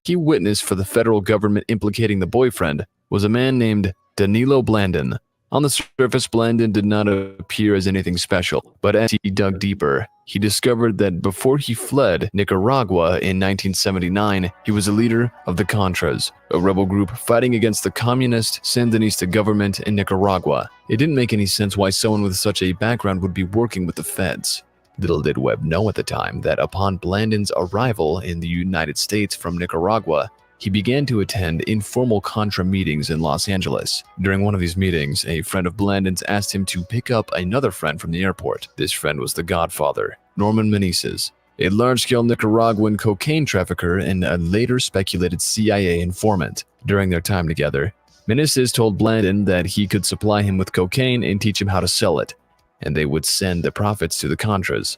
key witness for the federal government implicating the boyfriend was a man named Danilo Blandon. On the surface, Blandon did not appear as anything special, but as he dug deeper, he discovered that before he fled Nicaragua in 1979, he was a leader of the Contras, a rebel group fighting against the communist Sandinista government in Nicaragua. It didn't make any sense why someone with such a background would be working with the feds. Little did Webb know at the time that upon Blandon's arrival in the United States from Nicaragua, he began to attend informal Contra meetings in Los Angeles. During one of these meetings, a friend of Blandon's asked him to pick up another friend from the airport. This friend was the Godfather, Norman Meneses, a large-scale Nicaraguan cocaine trafficker and a later speculated CIA informant. During their time together, Meneses told Blandon that he could supply him with cocaine and teach him how to sell it, and they would send the profits to the Contras.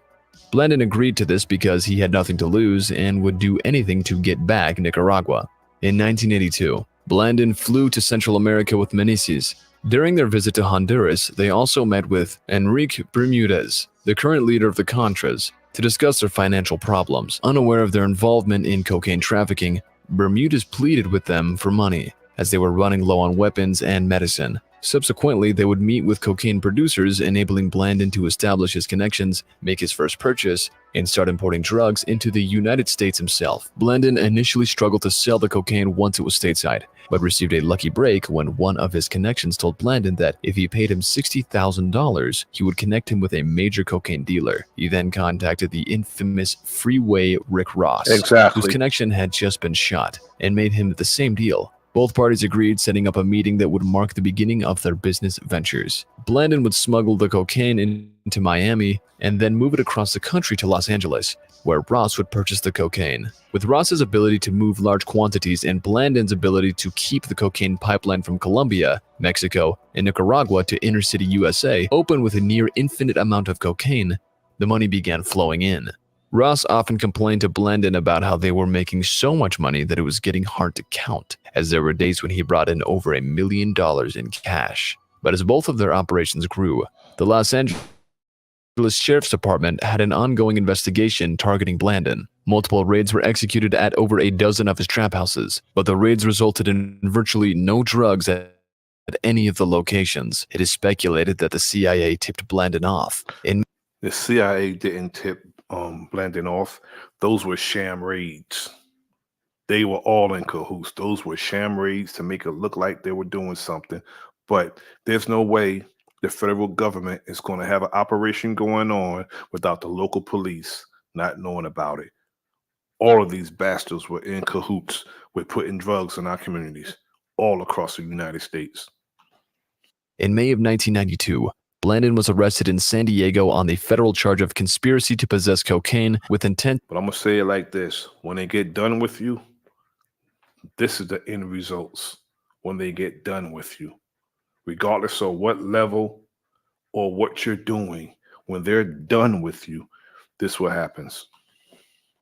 Blandon agreed to this because he had nothing to lose and would do anything to get back Nicaragua. In 1982, Blandon flew to Central America with Meneses. During their visit to Honduras, they also met with Enrique Bermudez, the current leader of the Contras. to discuss their financial problems. Unaware of their involvement in cocaine trafficking, Bermudez pleaded with them for money, as they were running low on weapons and medicine. Subsequently, they would meet with cocaine producers, enabling Blandon to establish his connections, make his first purchase, and start importing drugs into the United States himself. Blandon initially struggled to sell the cocaine once it was stateside, but received a lucky break when one of his connections told Blandon that if he paid him $60,000, he would connect him with a major cocaine dealer. He then contacted the infamous Freeway Rick Ross, Exactly. whose connection had just been shot, and made him the same deal. Both parties agreed, setting up a meeting that would mark the beginning of their business ventures. Blandon would smuggle the cocaine into Miami and then move it across the country to Los Angeles, where Ross would purchase the cocaine. With Ross's ability to move large quantities and Blandon's ability to keep the cocaine pipeline from Colombia, Mexico, and Nicaragua to inner city USA open with a near infinite amount of cocaine, the money began flowing in. Ross often complained to Blandon about how they were making so much money that it was getting hard to count, as there were days when he brought in over $1 million in cash. But as both of their operations grew, the Los Angeles Sheriff's Department had an ongoing investigation targeting Blandon. Multiple raids were executed at over a dozen of his trap houses, but the raids resulted in virtually no drugs at any of the locations. It is speculated that the CIA tipped Blandon off. The CIA didn't tip Blandon off. Those were sham raids. They were all in cahoots. Those were sham raids to make it look like they were doing something. But there's no way the federal government is going to have an operation going on without the local police not knowing about it. All of these bastards were in cahoots with putting drugs in our communities all across the United States. In May of 1992, Blandon was arrested in San Diego on the federal charge of conspiracy to possess cocaine with intent. But I'm going to say it like this. When they get done with you, this is the end results when they get done with you. Regardless of what level or what you're doing, when they're done with you, this is what happens.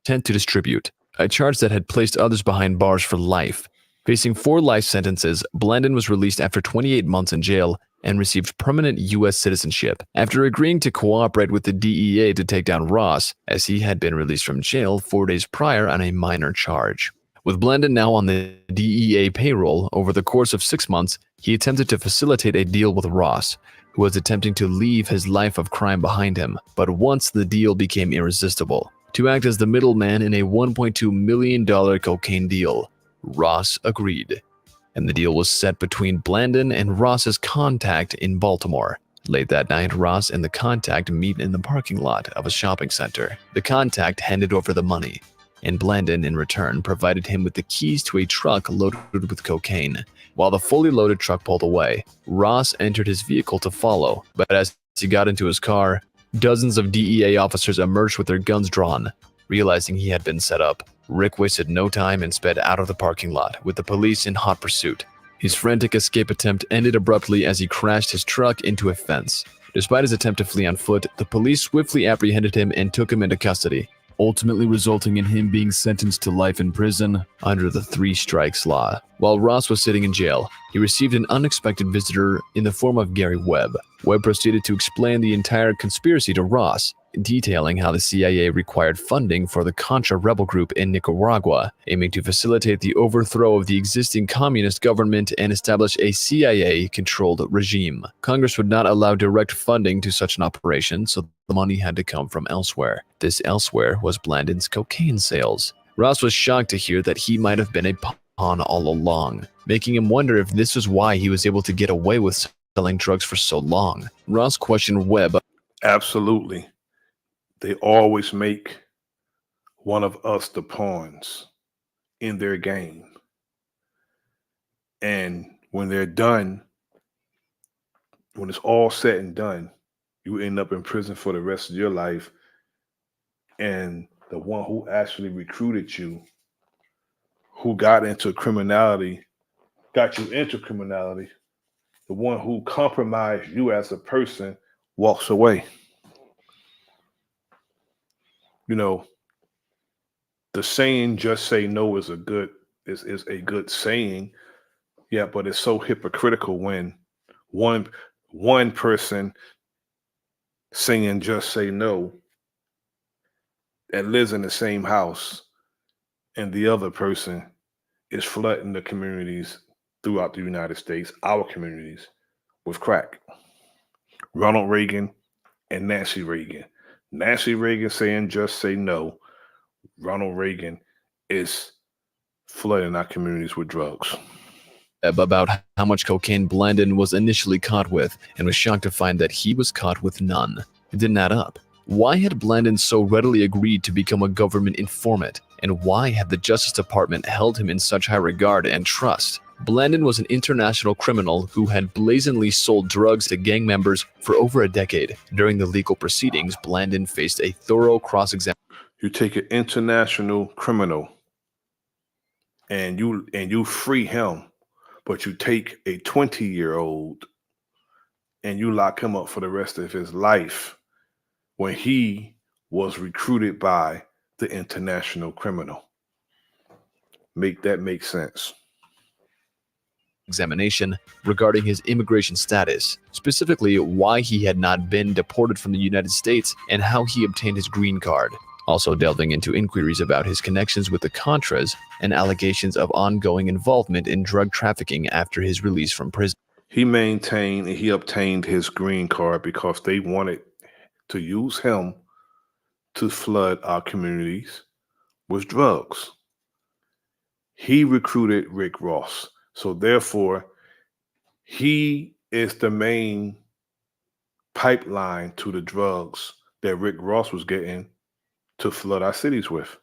Intent to distribute, a charge that had placed others behind bars for life. Facing 4 life sentences, Blandon was released after 28 months in jail and received permanent U.S. citizenship after agreeing to cooperate with the DEA to take down Ross, as he had been released from jail 4 days prior on a minor charge. With Blandon now on the DEA payroll, over the course of 6 months, he attempted to facilitate a deal with Ross, who was attempting to leave his life of crime behind him, but once the deal became irresistible, to act as the middleman in a $1.2 million cocaine deal. Ross agreed, and the deal was set between Blandon and Ross's contact in Baltimore. Late that night, Ross and the contact meet in the parking lot of a shopping center. The contact handed over the money, and Blandon, in return, provided him with the keys to a truck loaded with cocaine. While the fully loaded truck pulled away, Ross entered his vehicle to follow, but as he got into his car, dozens of DEA officers emerged with their guns drawn. Realizing he had been set up, Rick wasted no time and sped out of the parking lot, with the police in hot pursuit. His frantic escape attempt ended abruptly as he crashed his truck into a fence. Despite his attempt to flee on foot, the police swiftly apprehended him and took him into custody, ultimately resulting in him being sentenced to life in prison under the 3 strikes law. While Ross was sitting in jail, he received an unexpected visitor in the form of Gary Webb. Webb proceeded to explain the entire conspiracy to Ross, detailing how the CIA required funding for the Contra rebel group in Nicaragua, aiming to facilitate the overthrow of the existing communist government and establish a CIA-controlled regime. Congress would not allow direct funding to such an operation, so the money had to come from elsewhere. This elsewhere was Blandon's cocaine sales. Ross was shocked to hear that he might have been a pawn all along, making him wonder if this was why he was able to get away with selling drugs for so long. Ross questioned Webb. Absolutely. They always make one of us the pawns in their game. And when they're done, when it's all said and done, you end up in prison for the rest of your life. And the one who actually recruited you, who got you into criminality, the one who compromised you as a person walks away. You know, the saying "just say no" is a good saying, yeah, but it's so hypocritical when one person saying "just say no" that lives in the same house, and the other person is flooding the communities throughout the United States, our communities, with crack. Ronald Reagan and Nancy Reagan. Nancy Reagan saying just say no. Ronald Reagan is flooding our communities with drugs. About how much cocaine Blandon was initially caught with, and was shocked to find that he was caught with none. It didn't add up. Why had Blandon so readily agreed to become a government informant, and why had the Justice Department held him in such high regard and trust? Blandon was an international criminal who had blazingly sold drugs to gang members for over a decade. During the legal proceedings, Blandon faced a thorough cross-examination. You take an international criminal and you free him, but you take a 20-year-old and you lock him up for the rest of his life when he was recruited by the international criminal. Make that make sense. Examination regarding his immigration status, specifically why he had not been deported from the United States and how he obtained his green card. Also delving into inquiries about his connections with the Contras and allegations of ongoing involvement in drug trafficking after his release from prison. He obtained his green card because they wanted to use him to flood our communities with drugs. He recruited Rick Ross. So therefore, he is the main pipeline to the drugs that Rick Ross was getting to flood our cities with.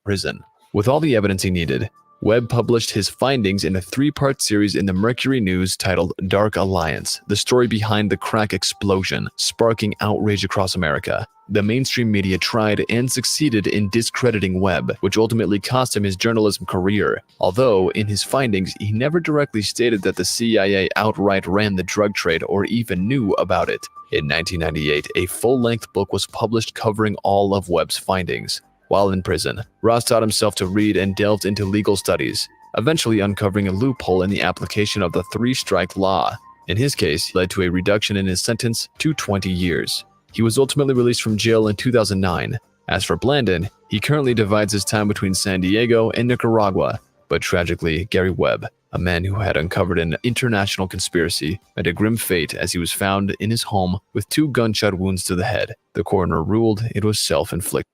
Prison. With all the evidence he needed, Webb published his findings in a 3-part series in the Mercury News titled Dark Alliance, the story behind the crack explosion, sparking outrage across America. The mainstream media tried and succeeded in discrediting Webb, which ultimately cost him his journalism career, although in his findings he never directly stated that the CIA outright ran the drug trade or even knew about it. In 1998, a full-length book was published covering all of Webb's findings. While in prison, Ross taught himself to read and delved into legal studies, eventually uncovering a loophole in the application of the 3-strike law. In his case, led to a reduction in his sentence to 20 years. He was ultimately released from jail in 2009. As for Blandon, he currently divides his time between San Diego and Nicaragua. But tragically, Gary Webb, a man who had uncovered an international conspiracy, met a grim fate as he was found in his home with 2 gunshot wounds to the head. The coroner ruled it was self-inflicted.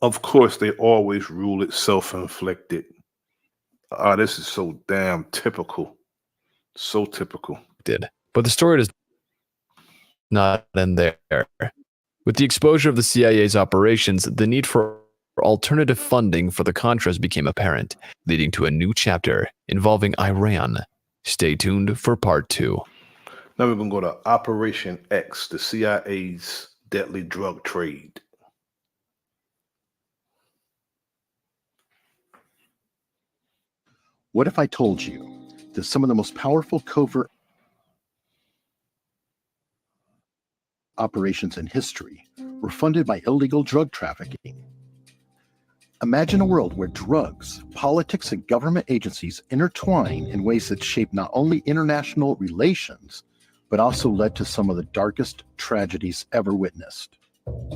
Of course, they always rule it self-inflicted. This is so damn typical. So typical. But the story does not end there. With the exposure of the CIA's operations, the need for alternative funding for the Contras became apparent, leading to a new chapter involving Iran. Stay tuned for part 2. Now we're going to go to Operation X, the CIA's deadly drug trade. What if I told you that some of the most powerful covert operations in history were funded by illegal drug trafficking? Imagine a world where drugs, politics, and government agencies intertwine in ways that shape not only international relations, but also led to some of the darkest tragedies ever witnessed.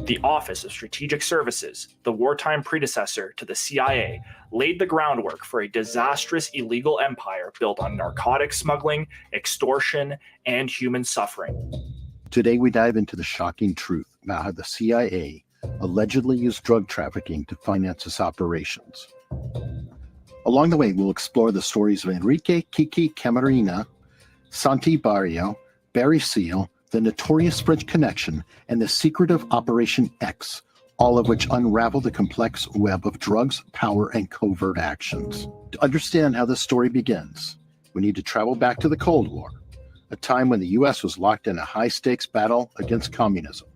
The Office of Strategic Services, the wartime predecessor to the CIA, laid the groundwork for a disastrous illegal empire built on narcotics smuggling, extortion, and human suffering. Today we dive into the shocking truth about how the CIA allegedly used drug trafficking to finance its operations. Along the way, we'll explore the stories of Enrique Kiki Camarena, Santi Barrio, Barry Seal, the notorious French Connection, and the secretive Operation X, all of which unravel the complex web of drugs, power, and covert actions. To understand how this story begins, we need to travel back to the Cold War, a time when the U.S. was locked in a high-stakes battle against communism.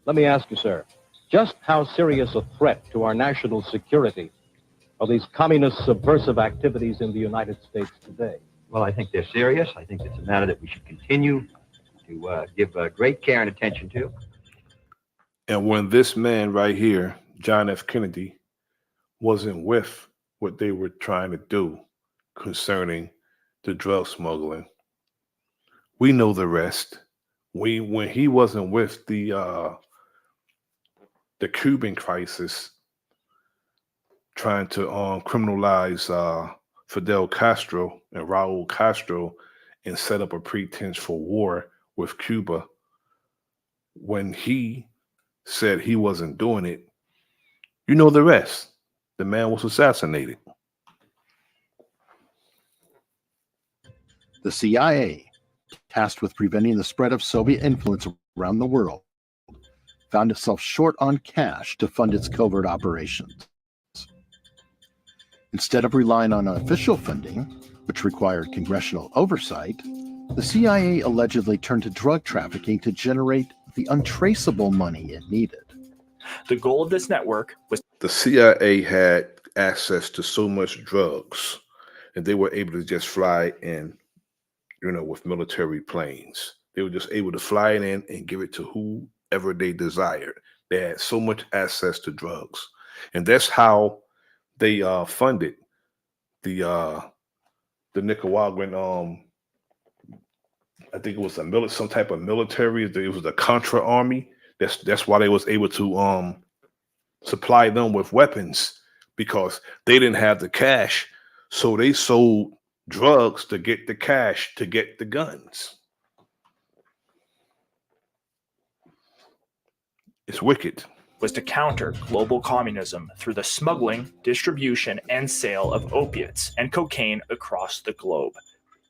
Let me ask you, sir, just how serious a threat to our national security are these communist subversive activities in the United States today? Well, I think they're serious. I think it's a matter that we should continue to give great care and attention to. And when this man right here, John F. Kennedy, wasn't with what they were trying to do concerning the drug smuggling, we know the rest. When he wasn't with the the Cuban crisis, trying to criminalize Fidel Castro and Raul Castro and set up a pretense for war with Cuba, when he said he wasn't doing it, you know the rest. The man was assassinated. The CIA, tasked with preventing the spread of Soviet influence around the world, found itself short on cash to fund its covert operations. Instead of relying on official funding, which required congressional oversight, the CIA allegedly turned to drug trafficking to generate the untraceable money it needed. The goal of this network was the CIA had access to so much drugs, and they were able to just fly in, with military planes. They were just able to fly it in and give it to whoever they desired. They had so much access to drugs, and that's how they funded the Nicaraguan. I think it was some type of military. It was the Contra Army. That's why they was able to supply them with weapons, because they didn't have the cash, so they sold drugs to get the cash to get the guns. It's wicked. Was to counter global communism through the smuggling, distribution, and sale of opiates and cocaine across the globe.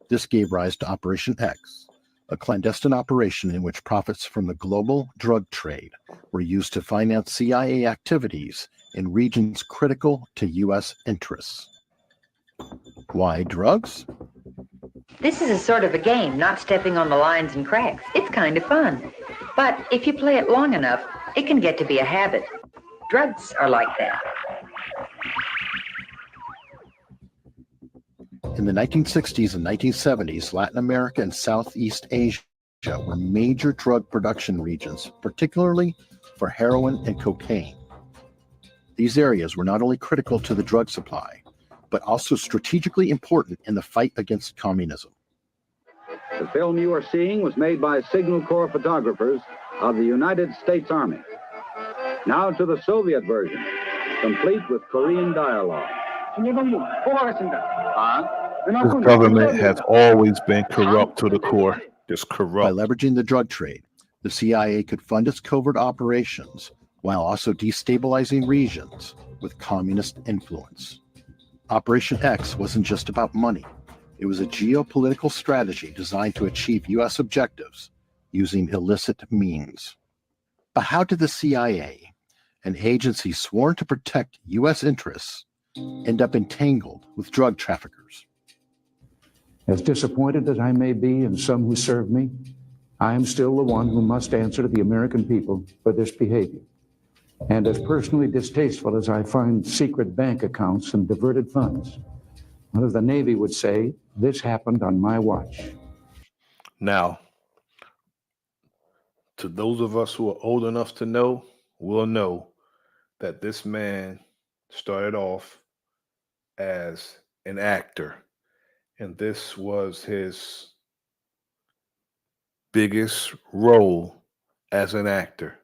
This gave rise to Operation X, a clandestine operation in which profits from the global drug trade were used to finance CIA activities in regions critical to U.S. interests. Why drugs? This is a sort of a game, not stepping on the lines and cracks. It's kind of fun. But if you play it long enough, it can get to be a habit. Drugs are like that. In the 1960s and 1970s, Latin America and Southeast Asia were major drug production regions, particularly for heroin and cocaine. These areas were not only critical to the drug supply, but also strategically important in the fight against communism. The film you are seeing was made by Signal Corps photographers of the United States Army. Now to the Soviet version, complete with Korean dialogue. This government has always been corrupt to the core. Just corrupt. By leveraging the drug trade, the CIA could fund its covert operations while also destabilizing regions with communist influence. Operation X wasn't just about money. It was a geopolitical strategy designed to achieve U.S. objectives using illicit means. But how did the CIA, an agency sworn to protect U.S. interests, end up entangled with drug traffickers? As disappointed as I may be in some who serve me, I am still the one who must answer to the American people for this behavior. And as personally distasteful as I find secret bank accounts and diverted funds, one of the Navy would say, this happened on my watch. Now, to those of us who are old enough to know, will know that this man started off as an actor, and this was his biggest role as an actor.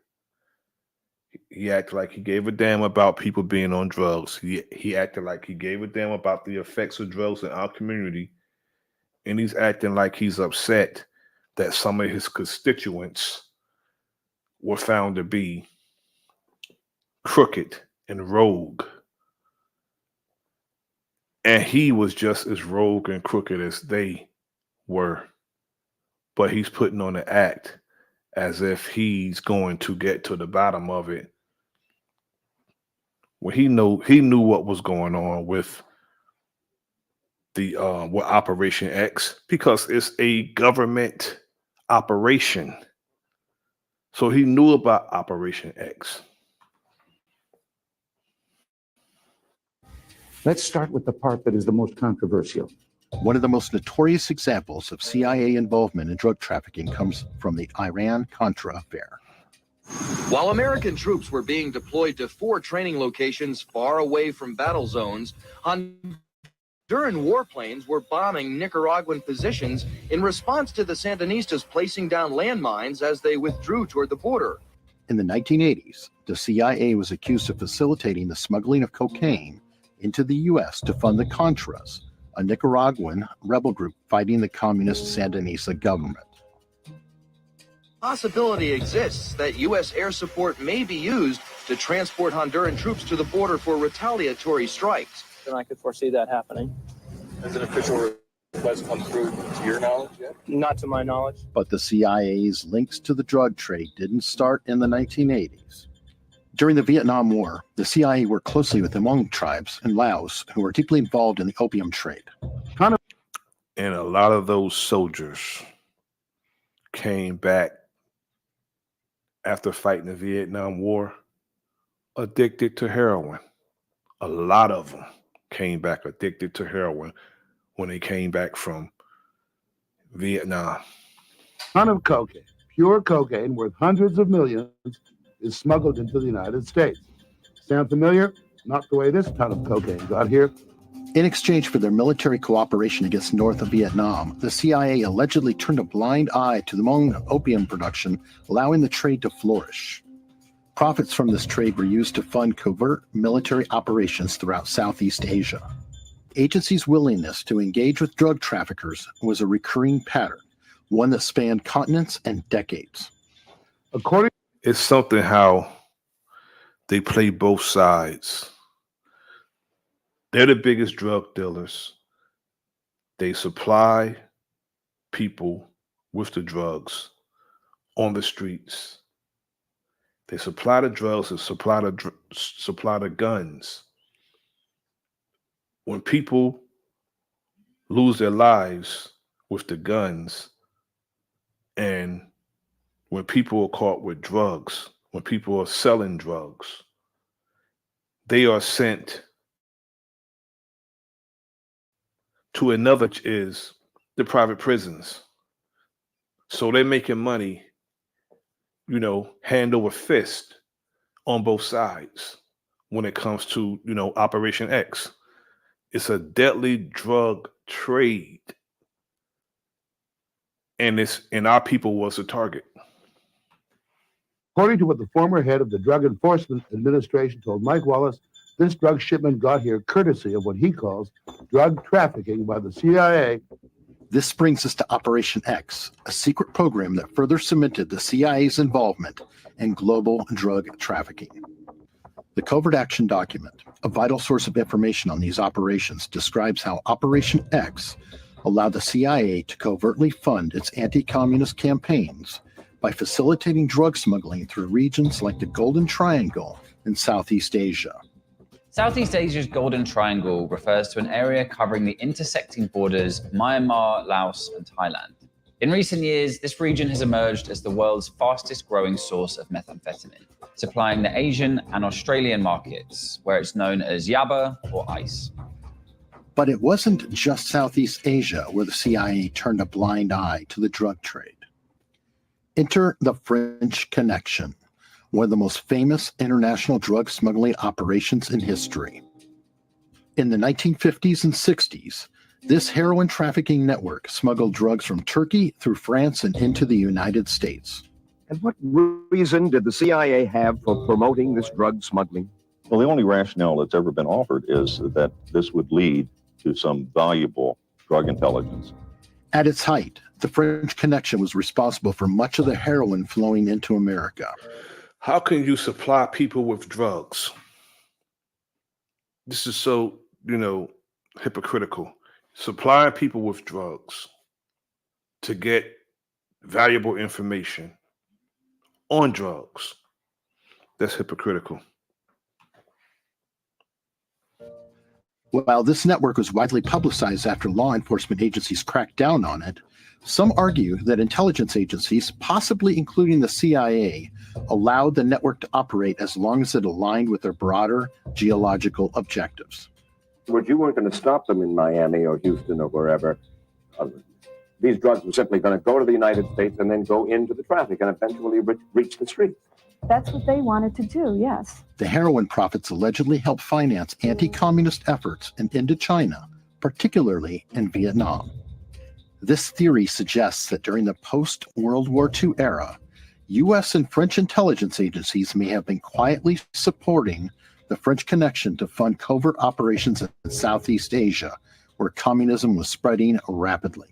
He acted like he gave a damn about people being on drugs. He acted like he gave a damn about the effects of drugs in our community, and he's acting like he's upset that some of his constituents were found to be crooked and rogue. And he was just as rogue and crooked as they were. But he's putting on an act as if he's going to get to the bottom of it. Well, he knew what was going on with the with Operation X, because it's a government operation. So he knew about Operation X. Let's start with the part that is the most controversial. One of the most notorious examples of CIA involvement in drug trafficking comes from the Iran-Contra affair. While American troops were being deployed to 4 training locations far away from battle zones, Honduran warplanes were bombing Nicaraguan positions in response to the Sandinistas placing down landmines as they withdrew toward the border. In the 1980s, the CIA was accused of facilitating the smuggling of cocaine into the U.S. to fund the Contras, a Nicaraguan rebel group fighting the communist Sandinista government. Possibility exists that U.S. air support may be used to transport Honduran troops to the border for retaliatory strikes. And I could foresee that happening. Has an official request come through to your knowledge yet? Not to my knowledge. But the CIA's links to the drug trade didn't start in the 1980s. During the Vietnam War, the CIA worked closely with the Hmong tribes in Laos who were deeply involved in the opium trade. And a lot of those soldiers came back after fighting the Vietnam War addicted to heroin. A lot of them came back addicted to heroin when they came back from Vietnam. Ton of cocaine, pure cocaine worth hundreds of millions, is smuggled into the United States. Sound familiar? Not the way this ton of cocaine got here. In exchange for their military cooperation against North of Vietnam, the CIA allegedly turned a blind eye to the Hmong opium production, allowing the trade to flourish. Profits from this trade were used to fund covert military operations throughout Southeast Asia. Agency's willingness to engage with drug traffickers was a recurring pattern, one that spanned continents and decades. It's something how they play both sides. They're the biggest drug dealers. They supply people with the drugs on the streets. They supply the drugs and supply the guns. When people lose their lives with the guns, and when people are caught with drugs, when people are selling drugs, they are sent to another, is the private prisons. So they're making money, hand over fist on both sides when it comes to, Operation X. It's a deadly drug trade. And our people was the target. According to what the former head of the Drug Enforcement Administration told Mike Wallace, this drug shipment got here courtesy of what he calls drug trafficking by the CIA. This brings us to Operation X, a secret program that further cemented the CIA's involvement in global drug trafficking. The Covert Action Document, a vital source of information on these operations, describes how Operation X allowed the CIA to covertly fund its anti-communist campaigns by facilitating drug smuggling through regions like the Golden Triangle in Southeast Asia. Southeast Asia's Golden Triangle refers to an area covering the intersecting borders Myanmar, Laos, and Thailand. In recent years, this region has emerged as the world's fastest growing source of methamphetamine, supplying the Asian and Australian markets, where it's known as yaba or ice. But it wasn't just Southeast Asia where the CIA turned a blind eye to the drug trade. Enter the French Connection, one of the most famous international drug smuggling operations in history. In the 1950s and 60s, this heroin trafficking network smuggled drugs from Turkey through France and into the United States. And what reason did the CIA have for promoting this drug smuggling? Well, the only rationale that's ever been offered is that this would lead to some valuable drug intelligence. At its height, the French Connection was responsible for much of the heroin flowing into America. How can you supply people with drugs? This is so, hypocritical. Supplying people with drugs to get valuable information on drugs. That's hypocritical. While this network was widely publicized after law enforcement agencies cracked down on it, some argue that intelligence agencies, possibly including the CIA, allowed the network to operate as long as it aligned with their broader geological objectives. But you weren't going to stop them in Miami or Houston or wherever. These drugs were simply going to go to the United States and then go into the traffic and eventually reach the street. That's what they wanted to do, yes. The heroin profits allegedly helped finance anti-communist efforts in Indochina, particularly in Vietnam. This theory suggests that during the post-World War II era, U.S. and French intelligence agencies may have been quietly supporting the French connection to fund covert operations in Southeast Asia, where communism was spreading rapidly.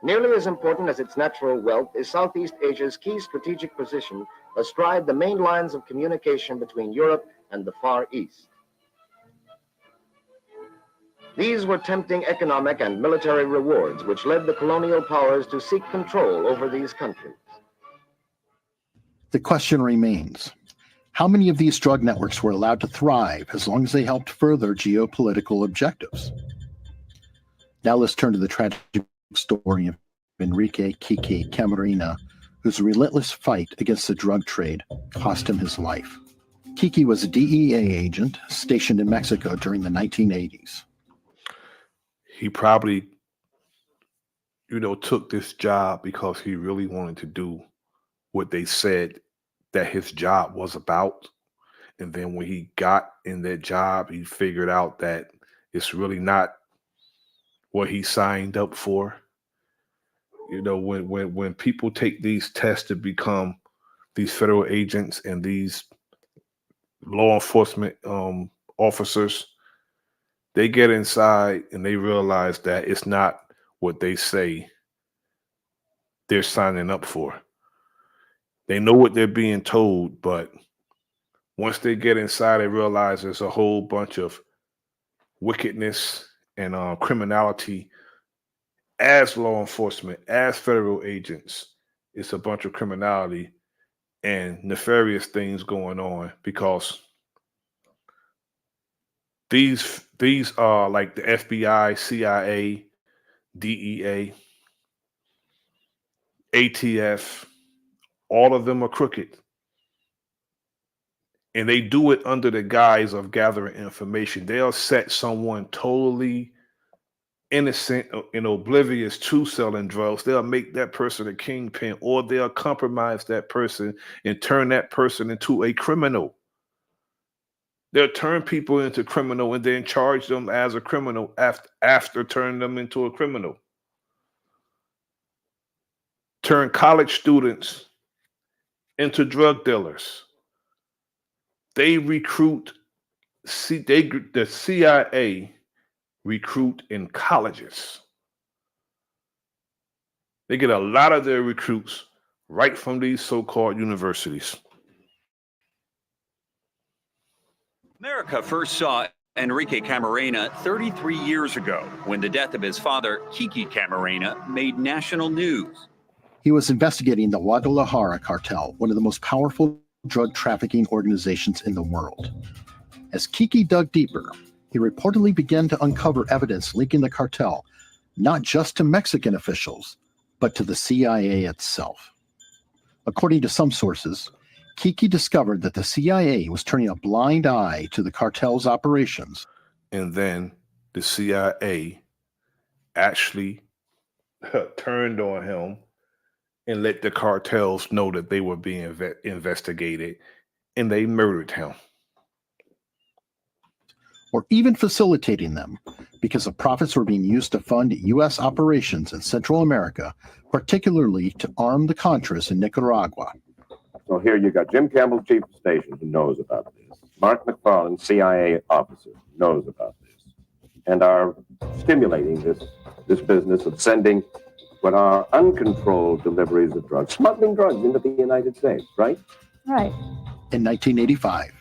Nearly as important as its natural wealth is Southeast Asia's key strategic position astride the main lines of communication between Europe and the Far East. These were tempting economic and military rewards which led the colonial powers to seek control over these countries. The question remains, how many of these drug networks were allowed to thrive as long as they helped further geopolitical objectives? Now let's turn to the tragic story of Enrique Kiki Camarena, whose relentless fight against the drug trade cost him his life. Kiki was a DEA agent stationed in Mexico during the 1980s. He probably, took this job because he really wanted to do what they said that his job was about. And then when he got in that job, he figured out that it's really not what he signed up for. When people take these tests to become these federal agents and these law enforcement officers, they get inside and they realize that it's not what they say they're signing up for. They know what they're being told, but once they get inside, they realize there's a whole bunch of wickedness and criminality. As law enforcement, as federal agents, it's a bunch of criminality and nefarious things going on, because these are like the FBI, CIA, DEA, ATF, all of them are crooked. And they do it under the guise of gathering information. They'll set someone totally innocent and oblivious to selling drugs. They'll make that person a kingpin, or they'll compromise that person and turn that person into a criminal. They'll turn people into criminal and then charge them as a criminal after turning them into a criminal. Turn college students into drug dealers. They recruit, the CIA recruit in colleges. They get a lot of their recruits right from these so-called universities. America first saw Enrique Camarena 33 years ago when the death of his father, Kiki Camarena, made national news. He was investigating the Guadalajara cartel, one of the most powerful drug trafficking organizations in the world. As Kiki dug deeper, he reportedly began to uncover evidence linking the cartel not just to Mexican officials, but to the CIA itself. According to some sources, Kiki discovered that the CIA was turning a blind eye to the cartel's operations. And then the CIA actually turned on him and let the cartels know that they were being investigated, and they murdered him. Or even facilitating them, because the profits were being used to fund U.S. operations in Central America, particularly to arm the Contras in Nicaragua. So here you got Jim Campbell, chief of station, who knows about this. Mark McFarland, CIA officer, knows about this, and are stimulating this business of sending what are uncontrolled deliveries of drugs, smuggling drugs into the United States, right? Right. In 1985,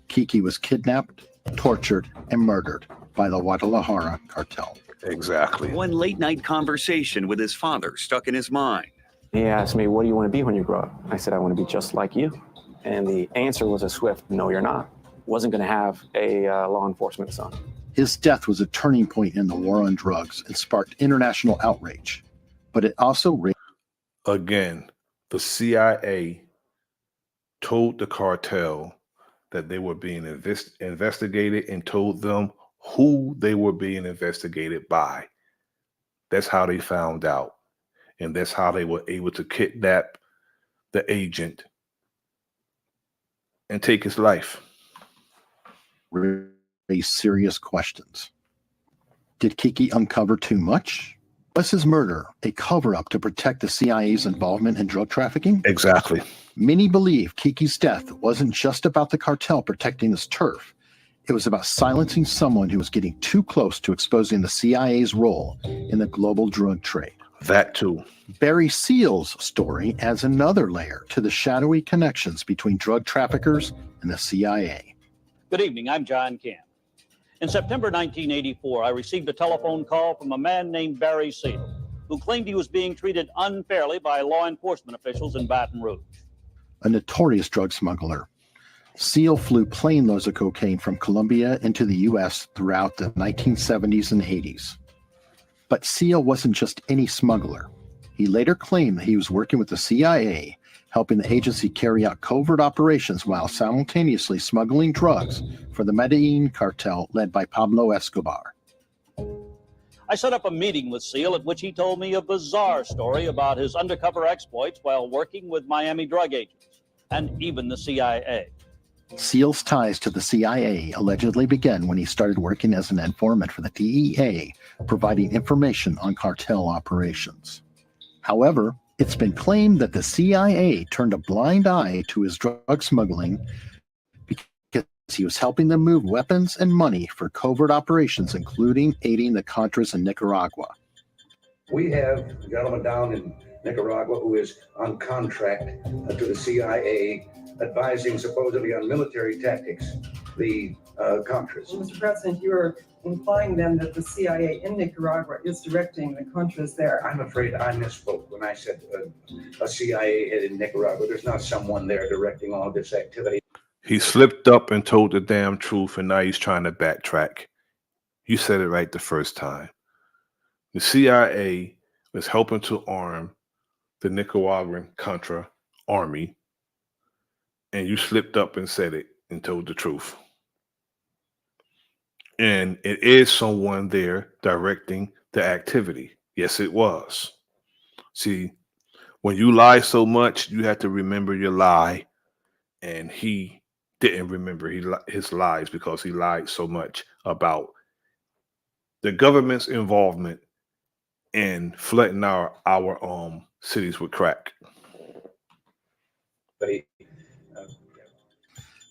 Kiki was kidnapped, tortured, and murdered by the Guadalajara cartel. Exactly. One late night conversation with his father stuck in his mind. He asked me, what do you want to be when you grow up? I said, I want to be just like you. And the answer was a swift, no, you're not. Wasn't going to have a law enforcement son. His death was a turning point in the war on drugs and sparked international outrage. But it also raised... Again, the CIA told the cartel that they were being investigated and told them who they were being investigated by. That's how they found out. And that's how they were able to kidnap the agent and take his life. Raise serious questions. Did Kiki uncover too much? Was his murder a cover-up to protect the CIA's involvement in drug trafficking? Exactly. Many believe Kiki's death wasn't just about the cartel protecting his turf. It was about silencing someone who was getting too close to exposing the CIA's role in the global drug trade. That too. Barry Seal's story adds another layer to the shadowy connections between drug traffickers and the CIA. Good evening, I'm John Camp. In September 1984, I received a telephone call from a man named Barry Seal, who claimed he was being treated unfairly by law enforcement officials in Baton Rouge. A notorious drug smuggler, Seal flew plane loads of cocaine from Colombia into the U.S. throughout the 1970s and 80s. But Seal wasn't just any smuggler. He later claimed that he was working with the CIA, helping the agency carry out covert operations while simultaneously smuggling drugs for the Medellin cartel led by Pablo Escobar. I set up a meeting with Seal at which he told me a bizarre story about his undercover exploits while working with Miami drug agents and even the CIA. Seal's ties to the CIA allegedly began when he started working as an informant for the DEA, providing information on cartel operations. However, it's been claimed that the CIA turned a blind eye to his drug smuggling because he was helping them move weapons and money for covert operations, including aiding the Contras in Nicaragua. We have a gentleman down in Nicaragua who is on contract to the CIA, advising supposedly on military tactics, the Contras. Mr. President, you are implying then that the CIA in Nicaragua is directing the Contras there. I'm afraid I misspoke when I said a CIA head in Nicaragua. There's not someone there directing all this activity. He slipped up and told the damn truth, and now he's trying to backtrack. You said it right the first time. The CIA was helping to arm the Nicaraguan Contra army, and you slipped up and said it and told the truth. And it is someone there directing the activity. Yes, it was. See, when you lie so much, you have to remember your lie. And he didn't remember his lies because he lied so much about the government's involvement in flooding our cities with crack.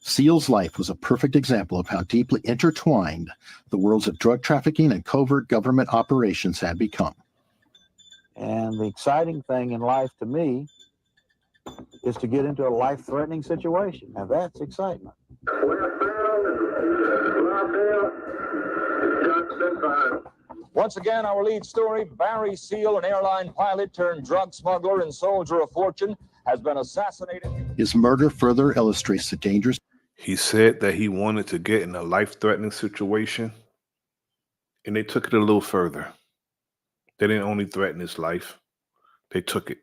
Seal's life was a perfect example of how deeply intertwined the worlds of drug trafficking and covert government operations had become. And the exciting thing in life to me is to get into a life-threatening situation. Now that's excitement. Once again, our lead story, Barry Seal, an airline pilot turned drug smuggler and soldier of fortune, has been assassinated. His murder further illustrates the dangers. He said that he wanted to get in a life-threatening situation, and they took it a little further. They didn't only threaten his life, they took it.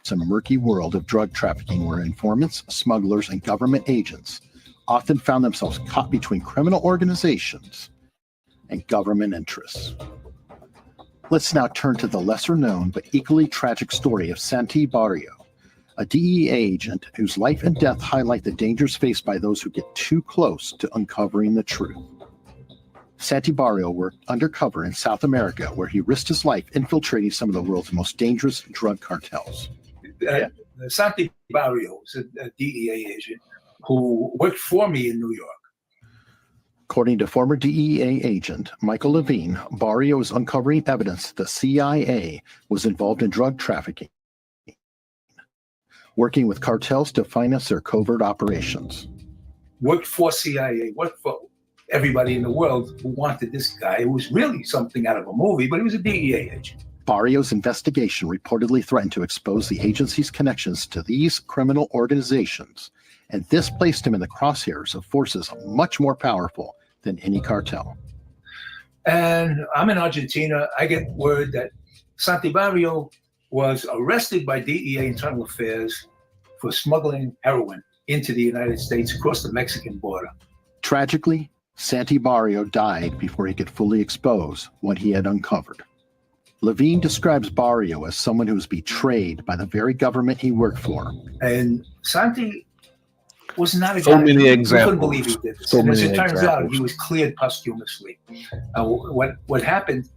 It's a murky world of drug trafficking where informants, smugglers, and government agents often found themselves caught between criminal organizations and government interests. Let's now turn to the lesser-known but equally tragic story of Santi Barrio, a DEA agent whose life and death highlight the dangers faced by those who get too close to uncovering the truth. Santi Barrio worked undercover in South America, where he risked his life infiltrating some of the world's most dangerous drug cartels. Santi Barrio is a DEA agent who worked for me in New York. According to former DEA agent Michael Levine, Barrio is uncovering evidence that the CIA was involved in drug trafficking, working with cartels to finance their covert operations. Worked for CIA, worked for everybody in the world who wanted this guy. It was really something out of a movie, but he was a DEA agent. Barrio's investigation reportedly threatened to expose the agency's connections to these criminal organizations, and this placed him in the crosshairs of forces much more powerful than any cartel. And I'm in Argentina. I get word that Santi Barrio was arrested by DEA Internal Affairs for smuggling heroin into the United States across the Mexican border. Tragically, Santi Barrio died before he could fully expose what he had uncovered. Levine describes Barrio as someone who was betrayed by the very government he worked for. And Santi was not a So guy many who examples. couldn't believe he did this. So And as many it turns out, examples. he was cleared posthumously. What happened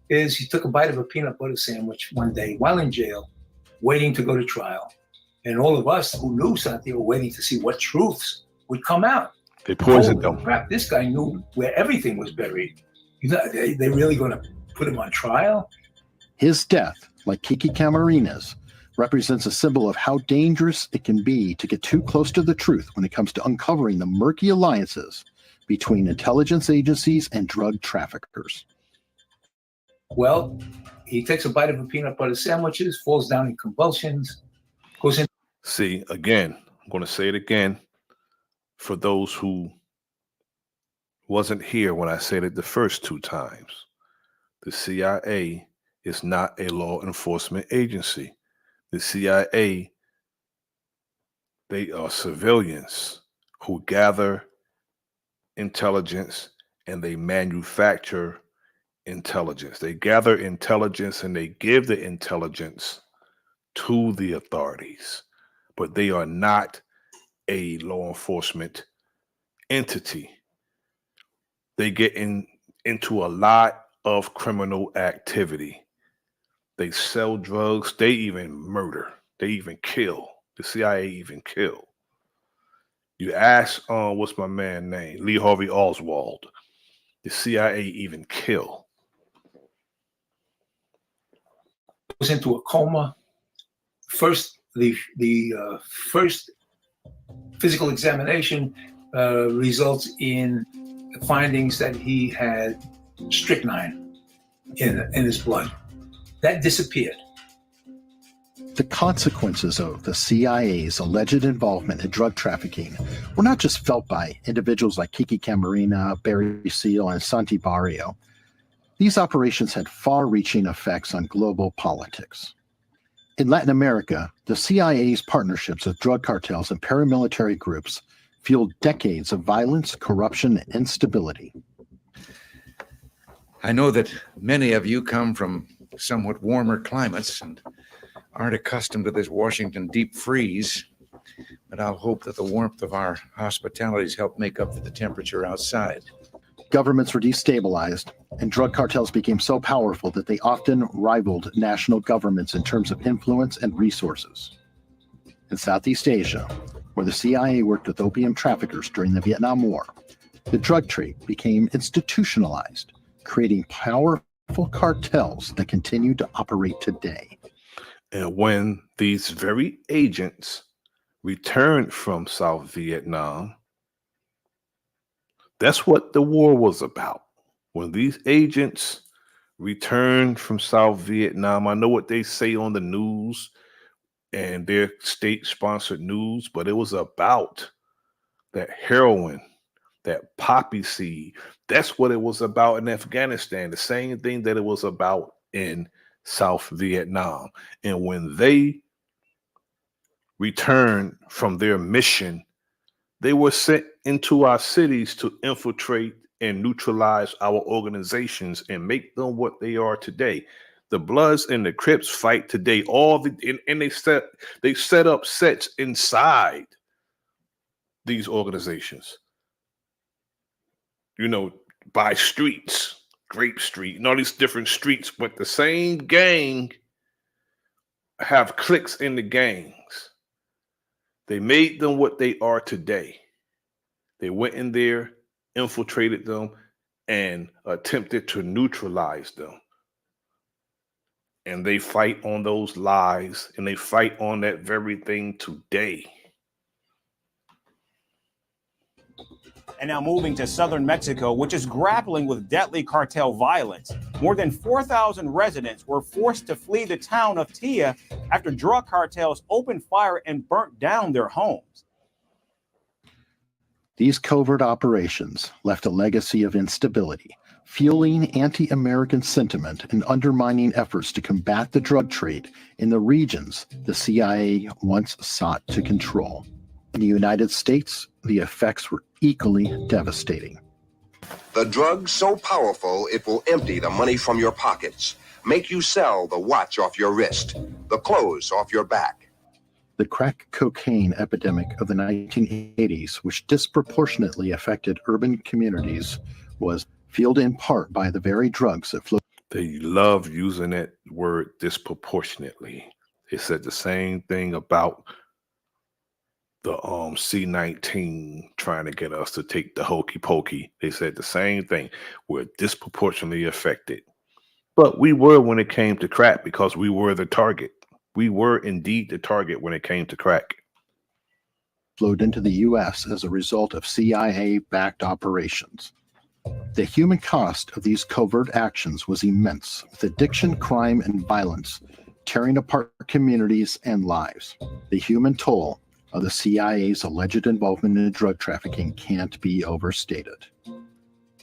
is he took a bite of a peanut butter sandwich one day while in jail, waiting to go to trial. And all of us who knew Santi were waiting to see what truths would come out. They poisoned Holy them. crap, this guy knew where everything was buried. You know, they really going to put him on trial? His death, like Kiki Camarina's, represents a symbol of how dangerous it can be to get too close to the truth when it comes to uncovering the murky alliances between intelligence agencies and drug traffickers. Well, he takes a bite of a peanut butter sandwiches, falls down in convulsions, goes in. See, again, I'm going to say it again for those who wasn't here when I said it the first two times. The CIA is not a law enforcement agency. The CIA, they are civilians who gather intelligence and they manufacture intelligence. They gather intelligence and they give the intelligence to the authorities, but they are not a law enforcement entity. They get into a lot of criminal activity. They sell drugs. They even murder. They even kill. The CIA even kill. You ask, what's my man name? Lee Harvey Oswald. The CIA even kill. Goes into a coma. First, the first physical examination results in findings that he had strychnine in his blood. That disappeared. The consequences of the CIA's alleged involvement in drug trafficking were not just felt by individuals like Kiki Camarena, Barry Seal, and Santi Barrio. These operations had far-reaching effects on global politics. In Latin America, the CIA's partnerships with drug cartels and paramilitary groups fueled decades of violence, corruption, and instability. I know that many of you come from somewhat warmer climates and aren't accustomed to this Washington deep freeze, but I'll hope that the warmth of our hospitalities help make up for the temperature outside. Governments were destabilized, and drug cartels became so powerful that they often rivaled national governments in terms of influence and resources. In Southeast Asia, where the CIA worked with opium traffickers during the Vietnam War, the drug trade became institutionalized, creating powerful cartels that continue to operate today. And when these very agents returned from South Vietnam, that's what the war was about. When these agents returned from South Vietnam, I know what they say on the news and their state-sponsored news, but it was about that heroin, that poppy seed. That's what it was about in Afghanistan, the same thing that it was about in South Vietnam. And when they returned from their mission, they were sent into our cities to infiltrate and neutralize our organizations and make them what they are today. The Bloods and the Crips fight today. And they set up sets inside these organizations. You know, by streets, Grape Street, and all these different streets, but the same gang have cliques in the gangs. They made them what they are today. They went in there, infiltrated them, and attempted to neutralize them. And they fight on those lies, and they fight on that very thing today. And now moving to southern Mexico, which is grappling with deadly cartel violence. More than 4,000 residents were forced to flee the town of Tia after drug cartels opened fire and burnt down their homes. These covert operations left a legacy of instability, fueling anti-American sentiment and undermining efforts to combat the drug trade in the regions the CIA once sought to control. In the United States, the effects were equally devastating. The drug so powerful it will empty the money from your pockets, make you sell the watch off your wrist, the clothes off your back. The crack cocaine epidemic of the 1980s, which disproportionately affected urban communities, was fueled in part by the very drugs that flowed. They love using that word disproportionately. They said the same thing about the C-19 trying to get us to take the hokey pokey. They said the same thing. We're disproportionately affected. But we were when it came to crack because we were the target. We were indeed the target when it came to crack. Flowed into the U.S. as a result of CIA-backed operations. The human cost of these covert actions was immense, with addiction, crime, and violence tearing apart communities and lives. The human toll of the CIA's alleged involvement in drug trafficking can't be overstated.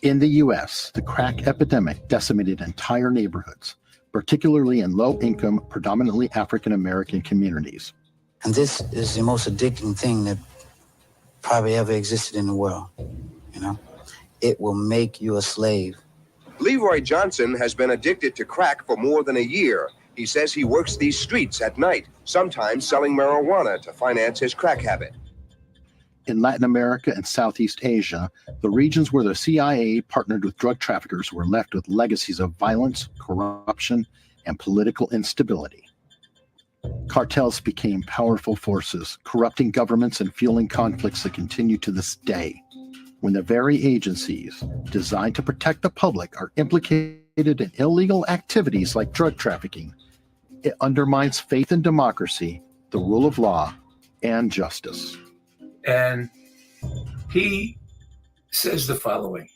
In the U.S., the crack epidemic decimated entire neighborhoods, particularly in low-income, predominantly African-American communities. And this is the most addicting thing that probably ever existed in the world, you know? It will make you a slave. Leroy Johnson has been addicted to crack for more than a year. He says he works these streets at night, sometimes selling marijuana to finance his crack habit. In Latin America and Southeast Asia, the regions where the CIA partnered with drug traffickers were left with legacies of violence, corruption, and political instability. Cartels became powerful forces, corrupting governments and fueling conflicts that continue to this day. When the very agencies designed to protect the public are implicated in illegal activities like drug trafficking, it undermines faith in democracy, the rule of law, and justice. And he says the following: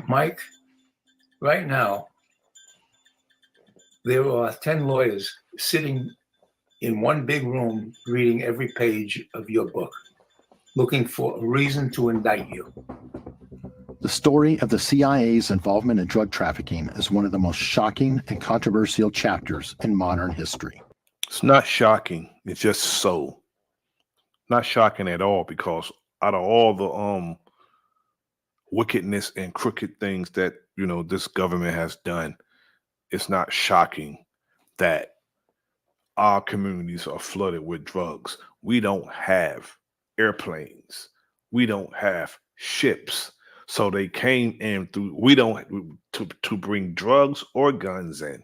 Mike, right now, there are 10 lawyers sitting in one big room reading every page of your book, looking for a reason to indict you. The story of the CIA's involvement in drug trafficking is one of the most shocking and controversial chapters in modern history. It's not shocking. It's just so. Not shocking at all, because out of all the wickedness and crooked things that, this government has done, it's not shocking that our communities are flooded with drugs. We don't have airplanes. We don't have ships. So they came in through, we don't, to bring drugs or guns in.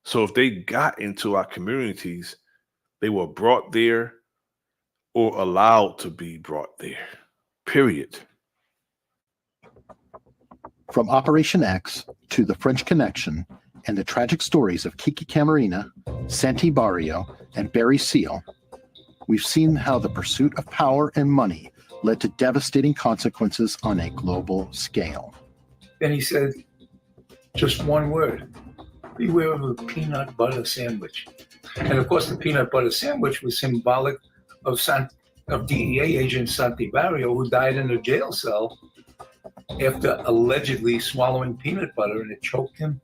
So if they got into our communities, they were brought there or allowed to be brought there, period. From Operation X to the French Connection and the tragic stories of Kiki Camarena, Santi Barrio, and Barry Seal, we've seen how the pursuit of power and money led to devastating consequences on a global scale. Then he said, just one word: beware of a peanut butter sandwich. And of course, the peanut butter sandwich was symbolic of DEA agent Santi Barrio, who died in a jail cell after allegedly swallowing peanut butter, and it choked him.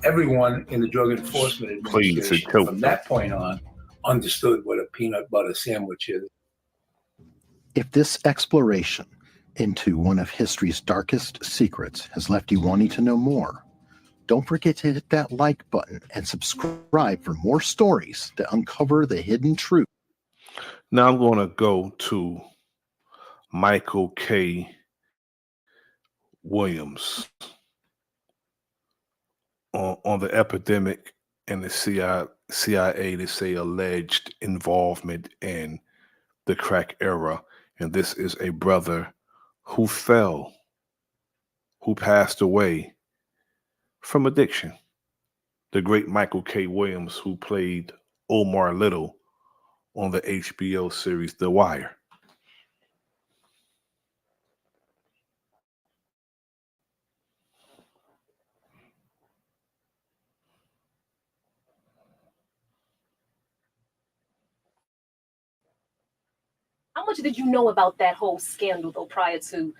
Everyone in the Drug Enforcement Administration from that point on understood what a peanut butter sandwich is. If this exploration into one of history's darkest secrets has left you wanting to know more, don't forget to hit that like button and subscribe for more stories that uncover the hidden truth. Now I'm going to go to Michael K. Williams on the epidemic and the CIA, they say, alleged involvement in the crack era. And this is a brother who fell, who passed away from addiction. The great Michael K. Williams, who played Omar Little on the HBO series The Wire. How much did you know about that whole scandal, though, prior to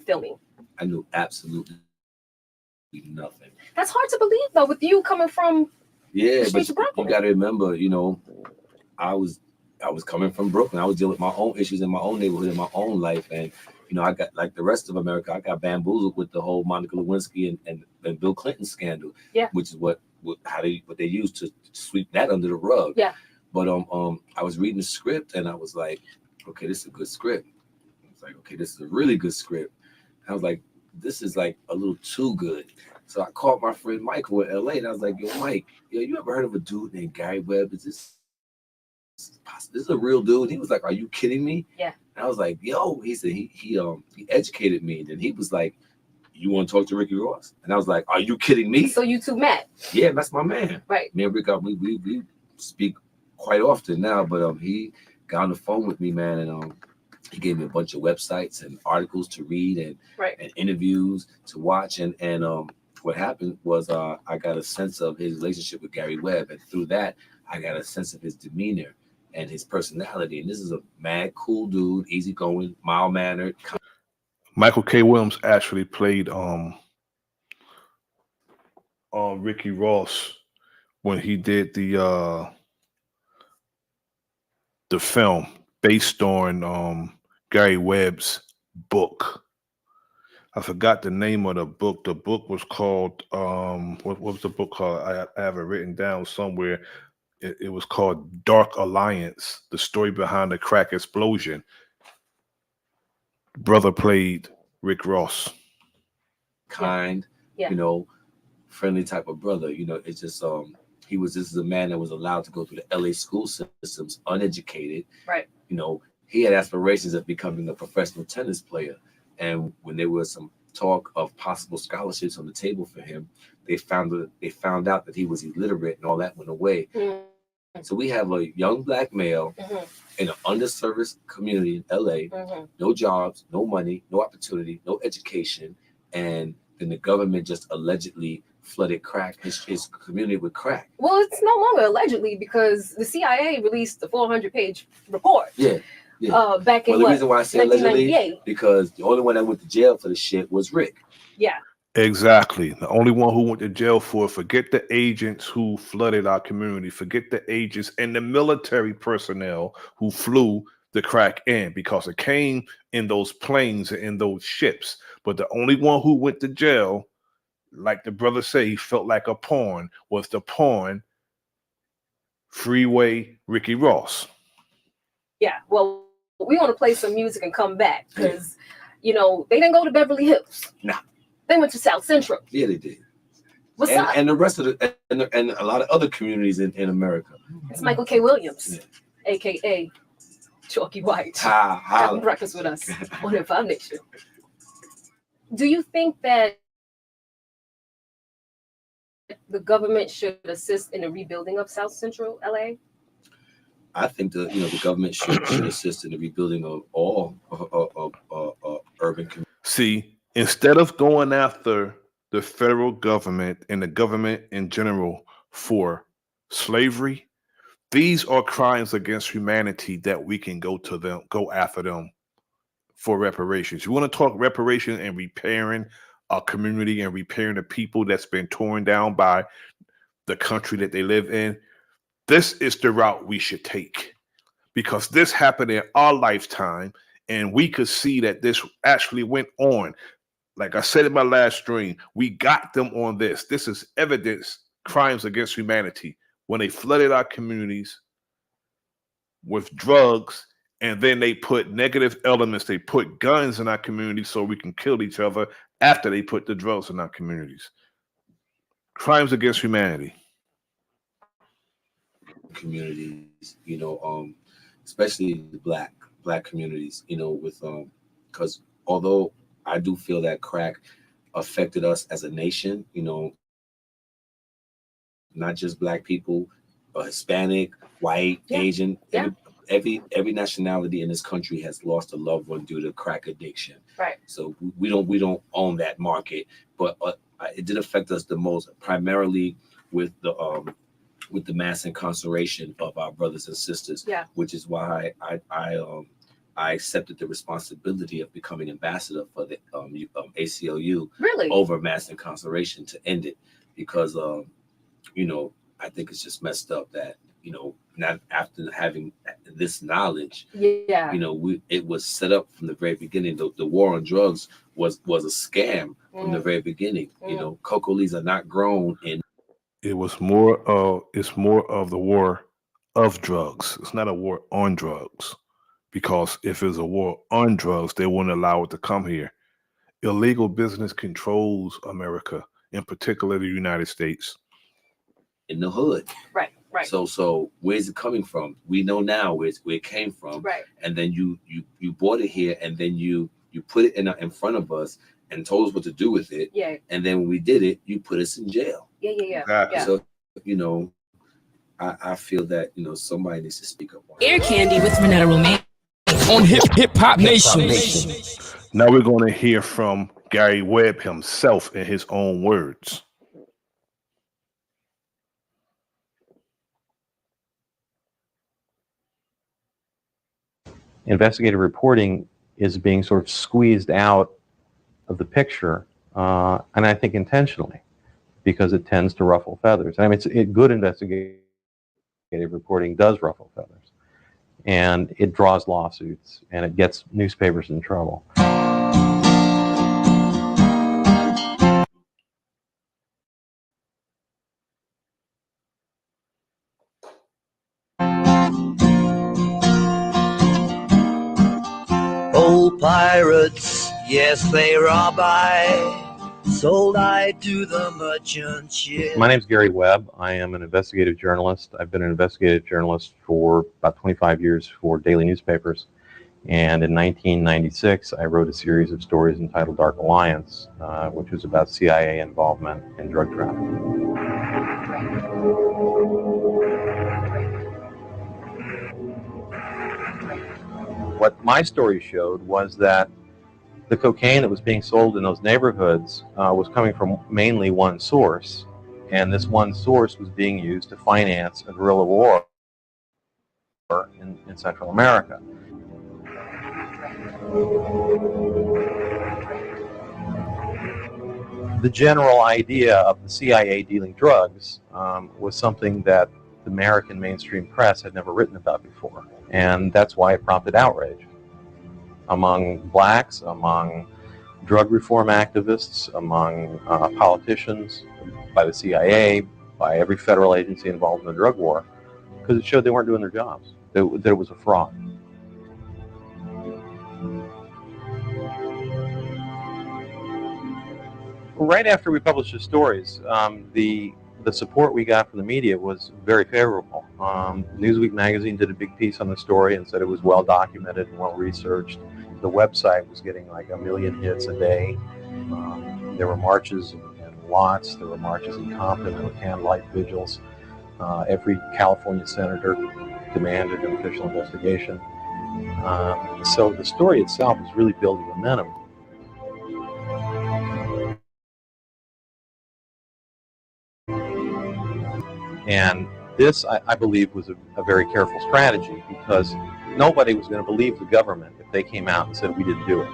filming? I knew absolutely nothing. That's hard to believe, though, with you coming from Yeah, the streets of but Brooklyn. you got to remember, I was coming from Brooklyn. I was dealing with my own issues in my own neighborhood, in my own life, and I got, like the rest of America, I got bamboozled with the whole Monica Lewinsky and Bill Clinton scandal. Yeah. Which is what they used to sweep that under the rug. Yeah. But I was reading the script and I was like, okay, this is a good script. I was like, okay, this is a really good script. I was like, this is like a little too good. So I called my friend Michael in LA, and I was like, yo, Mike, yo, you ever heard of a dude named Gary Webb? Is this is a real dude? He was like, are you kidding me? Yeah. And I was like, yo, he said he educated me. And then he was like, you want to talk to Ricky Ross? And I was like, are you kidding me? So you two met? Yeah, that's my man. Right. Me and Rick, we speak quite often now, but he got on the phone with me, man, and he gave me a bunch of websites and articles to read and and interviews to watch, and what happened was I got a sense of his relationship with Gary Webb, and through that I got a sense of his demeanor and his personality. And this is a mad cool dude, easygoing, mild mannered. Michael K. Williams actually played Ricky Ross when he did the film based on Gary Webb's book. I forgot the name of the book. The book was called what was the book called? I have it written down somewhere. It was called Dark Alliance: The Story Behind the Crack Explosion. Brother played Rick Ross. Kind, you know, friendly type of brother. You know, it's just this is a man that was allowed to go through the LA school systems uneducated. Right. You know, he had aspirations of becoming a professional tennis player. And when there was some talk of possible scholarships on the table for him, they found out that he was illiterate, and all that went away. So we have a young black male in an underserviced community in LA, no jobs, no money, no opportunity, no education, and then the government just allegedly flooded his community with crack. Well, it's no longer allegedly, because the CIA released a 400-page report. Yeah. Back in the reason why I say allegedly, 1998. because the only one that went to jail for the shit was Rick. Yeah. Exactly. The only one who went to jail for it. Forget the agents who flooded our community. Forget the agents and the military personnel who flew the crack in, because it came in those planes and in those ships. But the only one who went to jail, like the brother say, he felt like a pawn, was the pawn, Freeway Ricky Ross. Yeah. Well, we want to play some music and come back, because, you know, they didn't go to Beverly Hills. Nah. They went to South Central. Yeah, they did. What's up? And the rest of and a lot of other communities in America. It's Michael K. Williams, a.k.a. Chalky White. Having breakfast with us on the Foundation. Do you think that the government should assist in the rebuilding of South Central LA? I think the government should assist in the rebuilding of all urban communities. See, instead of going after the federal government and the government in general for slavery, these are crimes against humanity that we can go after them for reparations. You want to talk reparation and repairing a community and repairing the people that's been torn down by the country that they live in? This is the route we should take, because this happened in our lifetime, and we could see that this actually went on. Like I said in my last stream, we got them on this. This is evidence, crimes against humanity, when they flooded our communities with drugs, and then they put negative elements. They put guns in our communities so we can kill each other after they put the drugs in our communities. Crimes against humanity. Communities, especially the black communities, with because although I do feel that crack affected us as a nation, not just black people, but Hispanic, white, Asian, every nationality in this country has lost a loved one due to crack addiction. Right. So we don't own that market, but it did affect us the most, primarily with the mass incarceration of our brothers and sisters. Yeah. Which is why I accepted the responsibility of becoming ambassador for the ACLU. Really? Over mass incarceration, to end it, because I think it's just messed up that not after having this knowledge, it was set up from the very beginning. The war on drugs was a scam from the very beginning. Cocoa leaves are not grown in. It's more of the war of drugs. It's not a war on drugs, because if it's a war on drugs, they wouldn't allow it to come here. illegal business controls America, in particular the United States. In the hood. Right. So where's it coming from? We know now where it came from. Right. And then you bought it here, and then you put it in front of us and told us what to do with it. Yeah. And then when we did it, you put us in jail. Yeah. Exactly. So, I feel that, somebody needs to speak up. Air Candy with Renetta Romaine on Hip Hop Nation. Now we're going to hear from Gary Webb himself in his own words. Investigative reporting is being sort of squeezed out of the picture, and I think intentionally, because it tends to ruffle feathers. I mean, good investigative reporting does ruffle feathers, and it draws lawsuits, and it gets newspapers in trouble. Old pirates, yes, they rob I, sold I to the merchant ship. My name's Gary Webb. I am an investigative journalist. I've been an investigative journalist for about 25 years for daily newspapers. And in 1996, I wrote a series of stories entitled Dark Alliance, which was about CIA involvement in drug trafficking. What my story showed was that the cocaine that was being sold in those neighborhoods was coming from mainly one source, and this one source was being used to finance a guerrilla war in Central America. The general idea of the CIA dealing drugs was something that the American mainstream press had never written about before, and that's why it prompted outrage among blacks, among drug reform activists, among politicians, by the CIA, by every federal agency involved in the drug war, because it showed they weren't doing their jobs, that it was a fraud. Right after we published the stories, the support we got from the media was very favorable. Newsweek magazine did a big piece on the story and said it was well documented and well researched. The website was getting like 1 million hits a day. There were marches in Watts, there were marches in Compton, there were candlelight vigils. Every California senator demanded an official investigation. So the story itself was really building momentum. And this, I believe, was a very careful strategy, because nobody was going to believe the government if they came out and said we didn't do it.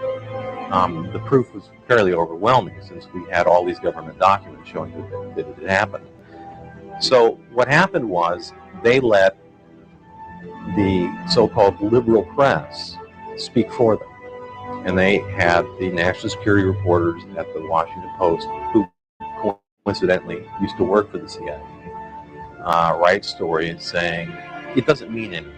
The proof was fairly overwhelming, since we had all these government documents showing that it had happened. So what happened was they let the so-called liberal press speak for them. And they had the national security reporters at the Washington Post, who coincidentally used to work for the CIA, write stories saying it doesn't mean anything.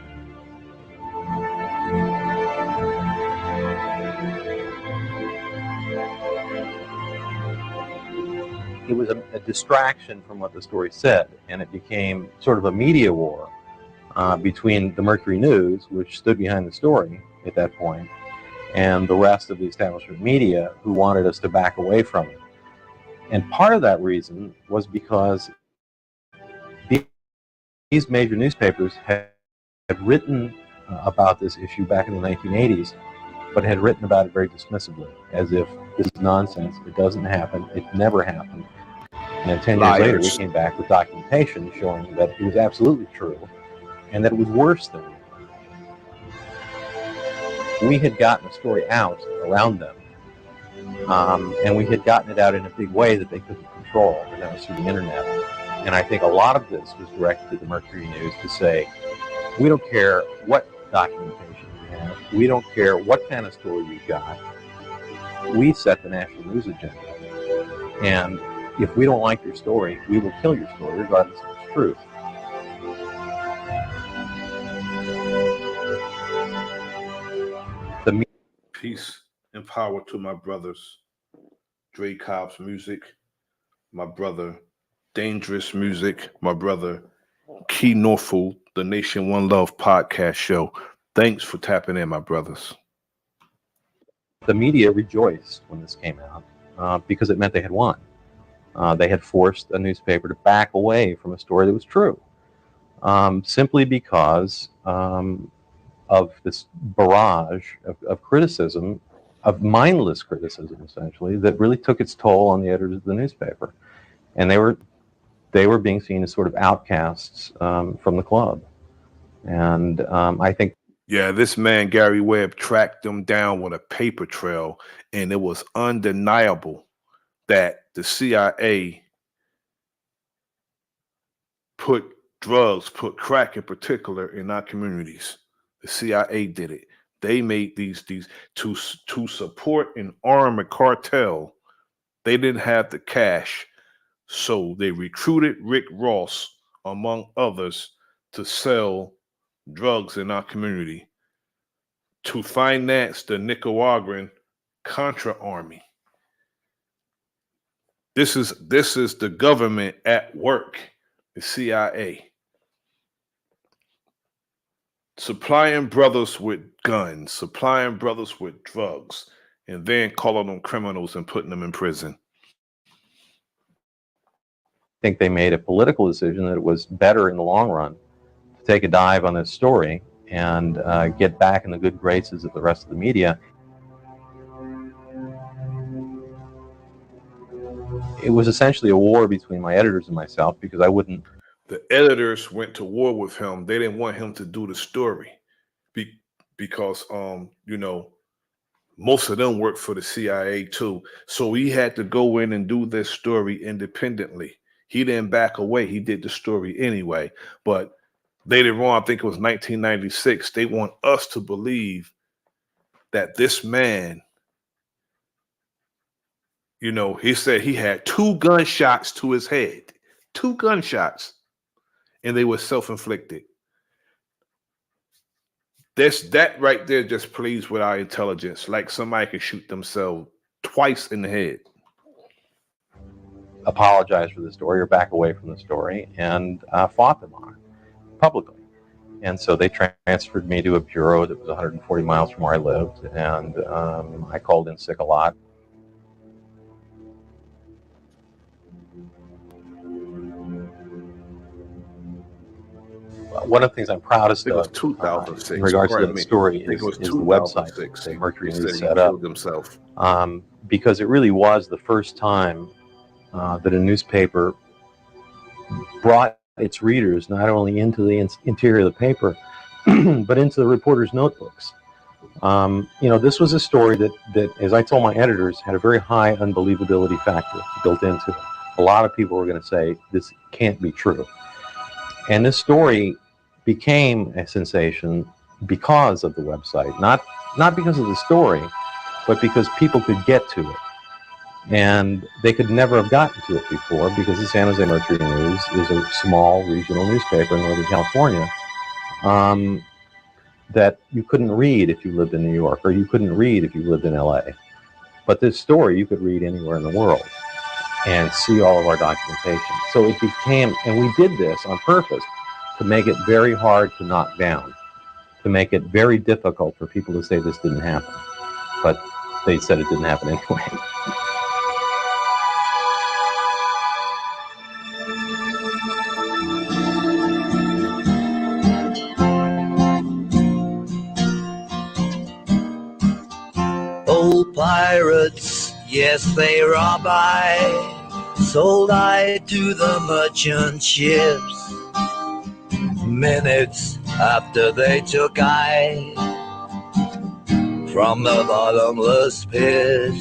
It was a distraction from what the story said, and it became sort of a media war between the Mercury News, which stood behind the story at that point, and the rest of the establishment media, who wanted us to back away from it. And part of that reason was because these major newspapers had written about this issue back in the 1980s, but had written about it very dismissively, as if this is nonsense, it doesn't happen, it never happened. And then 10 years later, we came back with documentation showing that it was absolutely true, and that it was worse than we had gotten a story out around them, and we had gotten it out in a big way that they couldn't control, and that was through the internet. And I think a lot of this was directed to the Mercury News to say, we don't care what documentation you have, we don't care what kind of story you've got, we set the national news agenda. And if we don't like your story, we will kill your story, regardless of its truth. Peace and power to my brothers Dre Cobb's music, my brother Dangerous Music, my brother Key Norfolk, the Nation One Love podcast show. Thanks for tapping in, my brothers. The media rejoiced when this came out because it meant they had won. They had forced a newspaper to back away from a story that was true, simply because of this barrage of criticism, of mindless criticism, essentially, that really took its toll on the editors of the newspaper. And they were being seen as sort of outcasts from the club. And I think... Yeah, this man, Gary Webb, tracked them down with a paper trail, and it was undeniable that the CIA put crack in particular in our communities. The CIA did it. They made these to support and arm a cartel. They didn't have the cash, so they recruited Rick Ross, among others, to sell drugs in our community to finance the Nicaraguan Contra army. This is the government at work, the CIA. Supplying brothers with guns, supplying brothers with drugs, and then calling them criminals and putting them in prison. I think they made a political decision that it was better in the long run to take a dive on this story and get back in the good graces of the rest of the media. It was essentially a war between my editors and myself because I wouldn't... The editors went to war with him. They didn't want him to do the story because, most of them worked for the CIA too. So he had to go in and do this story independently. He didn't back away. He did the story anyway. But later on, I think it was 1996, they want us to believe that this man, he said he had 2 gunshots to his head. 2 gunshots. And they were self-inflicted. That right there just plays with our intelligence, like somebody can shoot themselves twice in the head. Apologize for the story or back away from the story, and fought them on it publicly. And so they transferred me to a bureau that was 140 miles from where I lived, and I called in sick a lot. One of the things I'm proudest of in regards to that story is the website that Mercury News set up. Because it really was the first time that a newspaper brought its readers not only into the interior of the paper, but into the reporters' notebooks. This was a story that, as I told my editors, had a very high unbelievability factor built into it. A lot of people were going to say, this can't be true. And this story became a sensation because of the website, not because of the story, but because people could get to it. And they could never have gotten to it before because the San Jose Mercury News is a small regional newspaper in Northern California that you couldn't read if you lived in New York, or you couldn't read if you lived in LA. But this story you could read anywhere in the world and see all of our documentation. So it became, and we did this on purpose, to make it very hard to knock down, to make it very difficult for people to say this didn't happen. But they said it didn't happen anyway. Old pirates, yes, they rob I, sold I to the merchant ships. Minutes after they took I from the bottomless pit,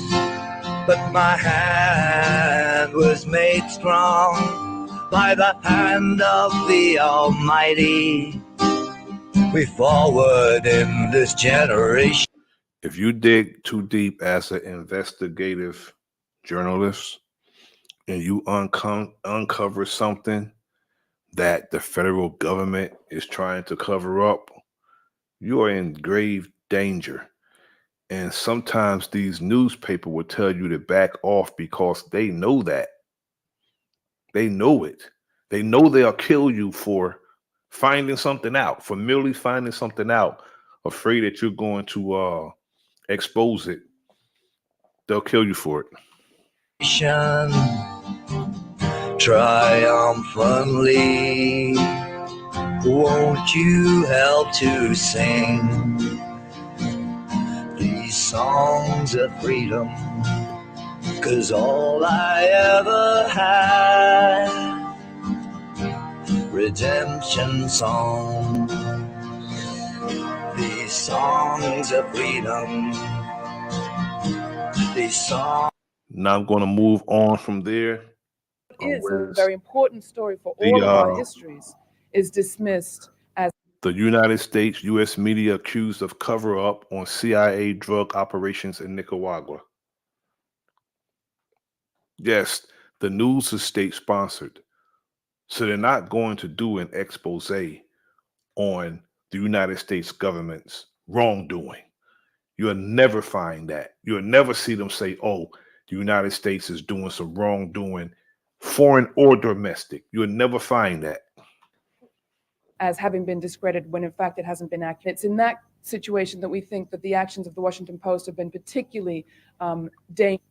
but my hand was made strong by the hand of the Almighty. We forward in this generation. If you dig too deep as an investigative journalist and you uncover something that the federal government is trying to cover up, you are in grave danger. And sometimes these newspapers will tell you to back off because they know that. They know it. They know they'll kill you for finding something out, for merely finding something out, afraid that you're going to expose it. They'll kill you for it. Triumphantly, won't you help to sing these songs of freedom? 'Cause all I ever had, redemption songs, these songs of freedom, these songs. Now I'm going to move on from there. Is a very important story for all of our histories, is dismissed as the United States U.S. media accused of cover-up on CIA drug operations in Nicaragua. Yes, the news is state-sponsored, so they're not going to do an expose on the United States government's wrongdoing. You'll never find that. You'll never see them say, oh, the United States is doing some wrongdoing, foreign or domestic. You'll never find that. as having been discredited when in fact it hasn't been accurate. It's in that situation that we think that the actions of the Washington Post have been particularly dangerous.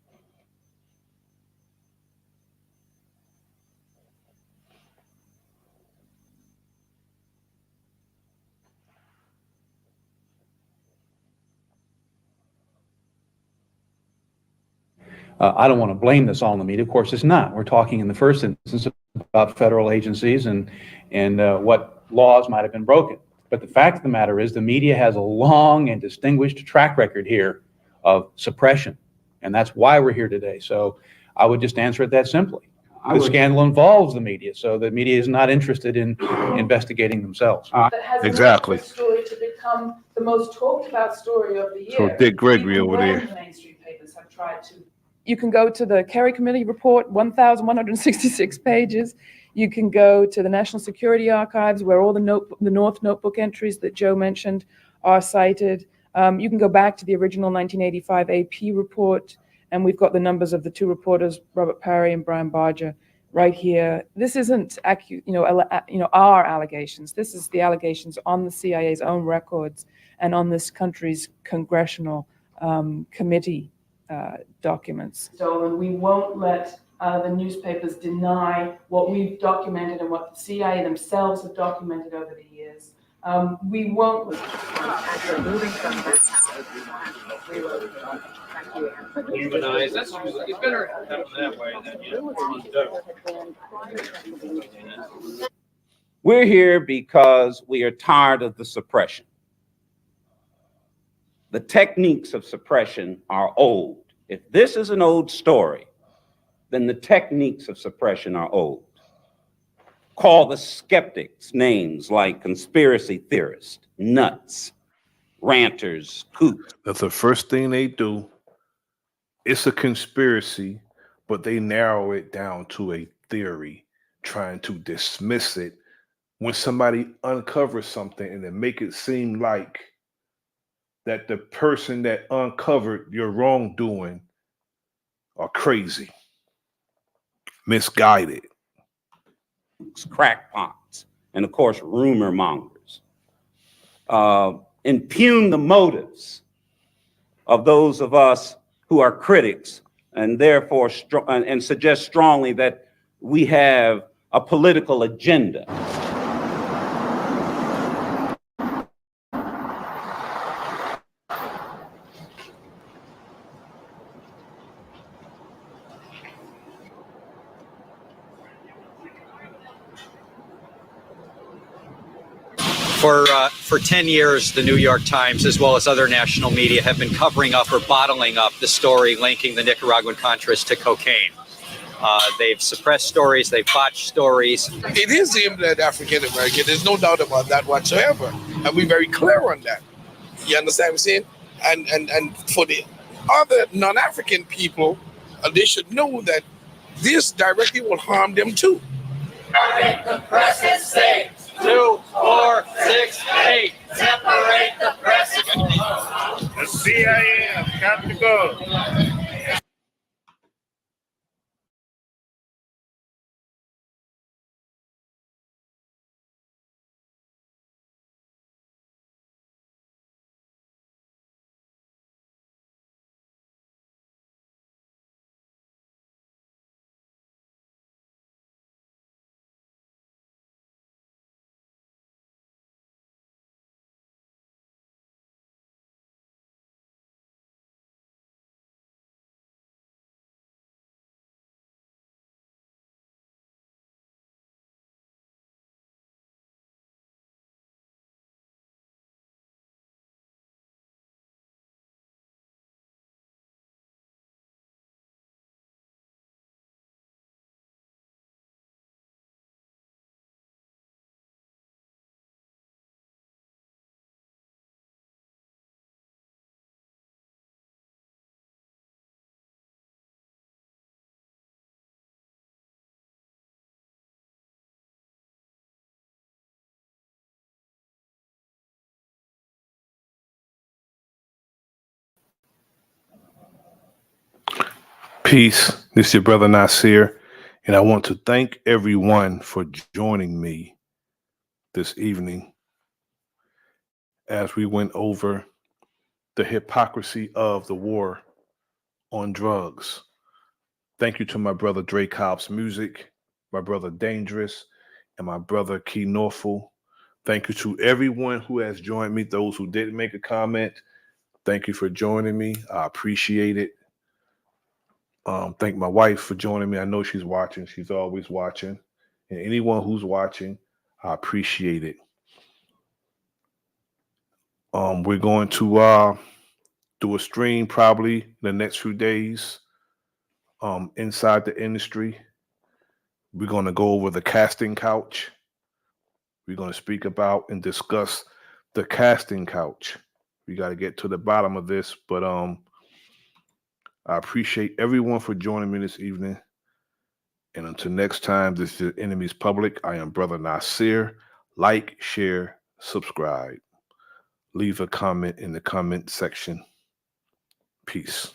I don't want to blame this all on the media. Of course, it's not. We're talking in the first instance about federal agencies and what laws might have been broken. But the fact of the matter is the media has a long and distinguished track record here of suppression. And that's why we're here today. So I would just answer it that simply. The scandal involves the media, so the media is not interested in investigating themselves. That has Exactly. The story to become the most talked about story of the year. So Dick Gregory Even over when there. the mainstream papers have tried to. You can go to the Kerry Committee report, 1,166 pages. You can go to the National Security Archives, where all the North Notebook entries that Joe mentioned are cited. You can go back to the original 1985 AP report, and we've got the numbers of the two reporters, Robert Parry and Brian Barger, right here. This isn't our allegations. This is the allegations on the CIA's own records and on this country's congressional committee documents. Stolen. We won't let the newspapers deny what we've documented and what the CIA themselves have documented over the years. We won't. Moving from this, humanize. That's usually it's better that way than We're here because we are tired of the suppression. The techniques of suppression are old. If this is an old story, then the techniques of suppression are old. Call the skeptics names like conspiracy theorists, nuts, ranters, kooks. That's the first thing they do. It's a conspiracy, but they narrow it down to a theory, trying to dismiss it when somebody uncovers something and then make it seem like that the person that uncovered your wrongdoing are crazy, misguided. Crackpots, and of course, rumor mongers. Impugn the motives of those of us who are critics, and therefore and suggest strongly that we have a political agenda. For 10 years, the New York Times, as well as other national media, have been covering up or bottling up the story linking the Nicaraguan Contras to cocaine. They've suppressed stories, they've botched stories. It is aimed at African American. There's no doubt about that whatsoever. And we're very clear on that. You understand what I'm saying? And for the other non-African people, they should know that this directly will harm them too. the press is safe. 2, 4, 6, 8. Separate the press. The CIA has got to go. Peace. This is your brother Nasir, and I want to thank everyone for joining me this evening as we went over the hypocrisy of the war on drugs. Thank you to my brother Dre Cobb's Music, my brother Dangerous, and my brother Key Norfolk. Thank you to everyone who has joined me, those who didn't make a comment. Thank you for joining me. I appreciate it. Thank my wife for joining me. I know she's watching. She's always watching. And anyone who's watching, I appreciate it. We're going to do a stream probably in the next few days inside the industry. We're going to go over the casting couch. We're going to speak about and discuss the casting couch. We got to get to the bottom of this, but I appreciate everyone for joining me this evening. And until next time, this is Enemies Public. I am Brother Nasir. Like, share, subscribe. Leave a comment in the comment section. Peace.